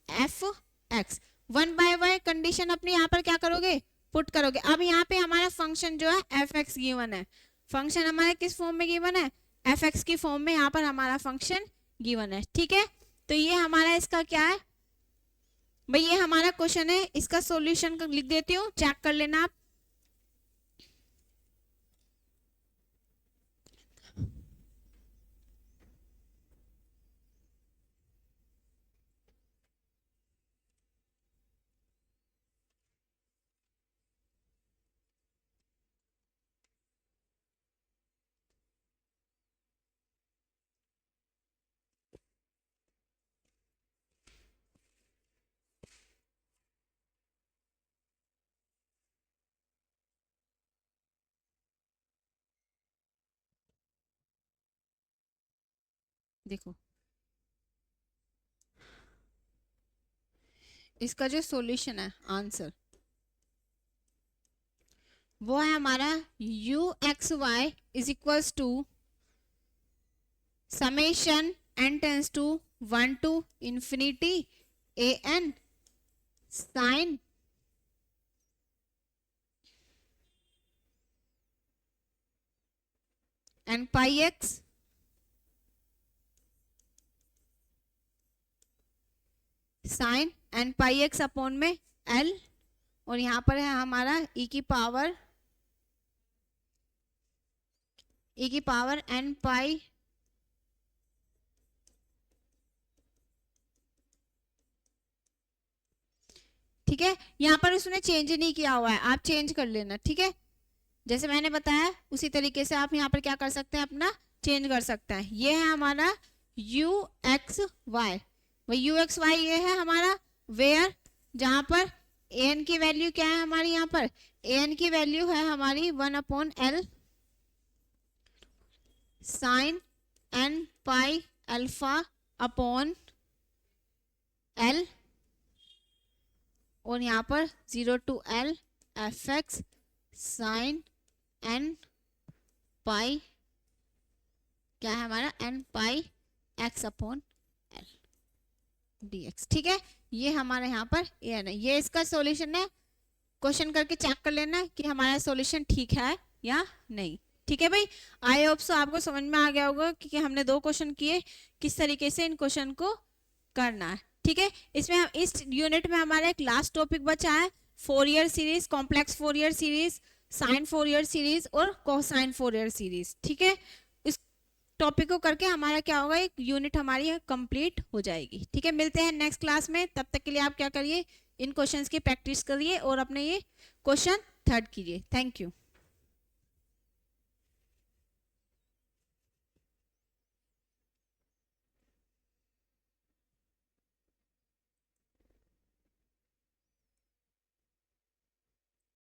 Speaker 1: f x. 1 by y condition अपनी यहाँ पर क्या करोगे, पुट करोगे। अब यहाँ पे हमारा फंक्शन जो है एफ एक्स गिवन है। फंक्शन हमारे किस फॉर्म में गिवन है, एफ एक्स की फॉर्म में यहाँ पर हमारा फंक्शन गिवन है। ठीक है, तो ये हमारा इसका क्या है भाई, ये हमारा क्वेश्चन है। इसका सॉल्यूशन लिख देती हूँ, चेक कर लेना आप। देखो इसका जो सॉल्यूशन है, आंसर वो है हमारा u x y is equals to summation n tends to 1 to infinity a n sine n pi x sine n pi x upon में l, और यहाँ पर है हमारा e की पावर n पाई ठीक है। यहाँ पर उसने चेंज नहीं किया हुआ है, आप चेंज कर लेना। ठीक है, जैसे मैंने बताया उसी तरीके से आप यहाँ पर क्या कर सकते हैं, अपना चेंज कर सकते हैं। ये है हमारा u x y, वही u x y ये है हमारा वेयर, जहां पर an की वैल्यू क्या है हमारी, यहाँ पर an की वैल्यू है हमारी 1 upon l sine n pi alpha upon l, और यहाँ पर 0 to l f x sine n pi क्या है हमारा n पाई x अपॉन l dx। ठीक है, ये हमारे यहाँ पर an है, ये इसका सॉल्यूशन है। क्वेश्चन करके चेक कर लेना कि हमारा सॉल्यूशन ठीक है या नहीं। ठीक है भाई, आई होप सो आपको समझ में आ गया होगा कि हमने 2 क्वेश्चन किए, किस तरीके से इन क्वेश्चन को करना है। ठीक है, इसमें हम इस यूनिट में हमारा एक लास्ट टॉपिक बचा है, Fourier series, complex Fourier series, sine Fourier series और कोसाइन फोरियर सीरीज। ठीक है, टॉपिक को करके हमारा क्या होगा, एक यूनिट हमारी कंप्लीट हो जाएगी। ठीक है, मिलते हैं नेक्स्ट क्लास में। तब तक के लिए आप क्या करिए, इन क्वेश्चंस की प्रैक्टिस करिए और अपने ये क्वेश्चन थर्ड कीजिए। Thank you.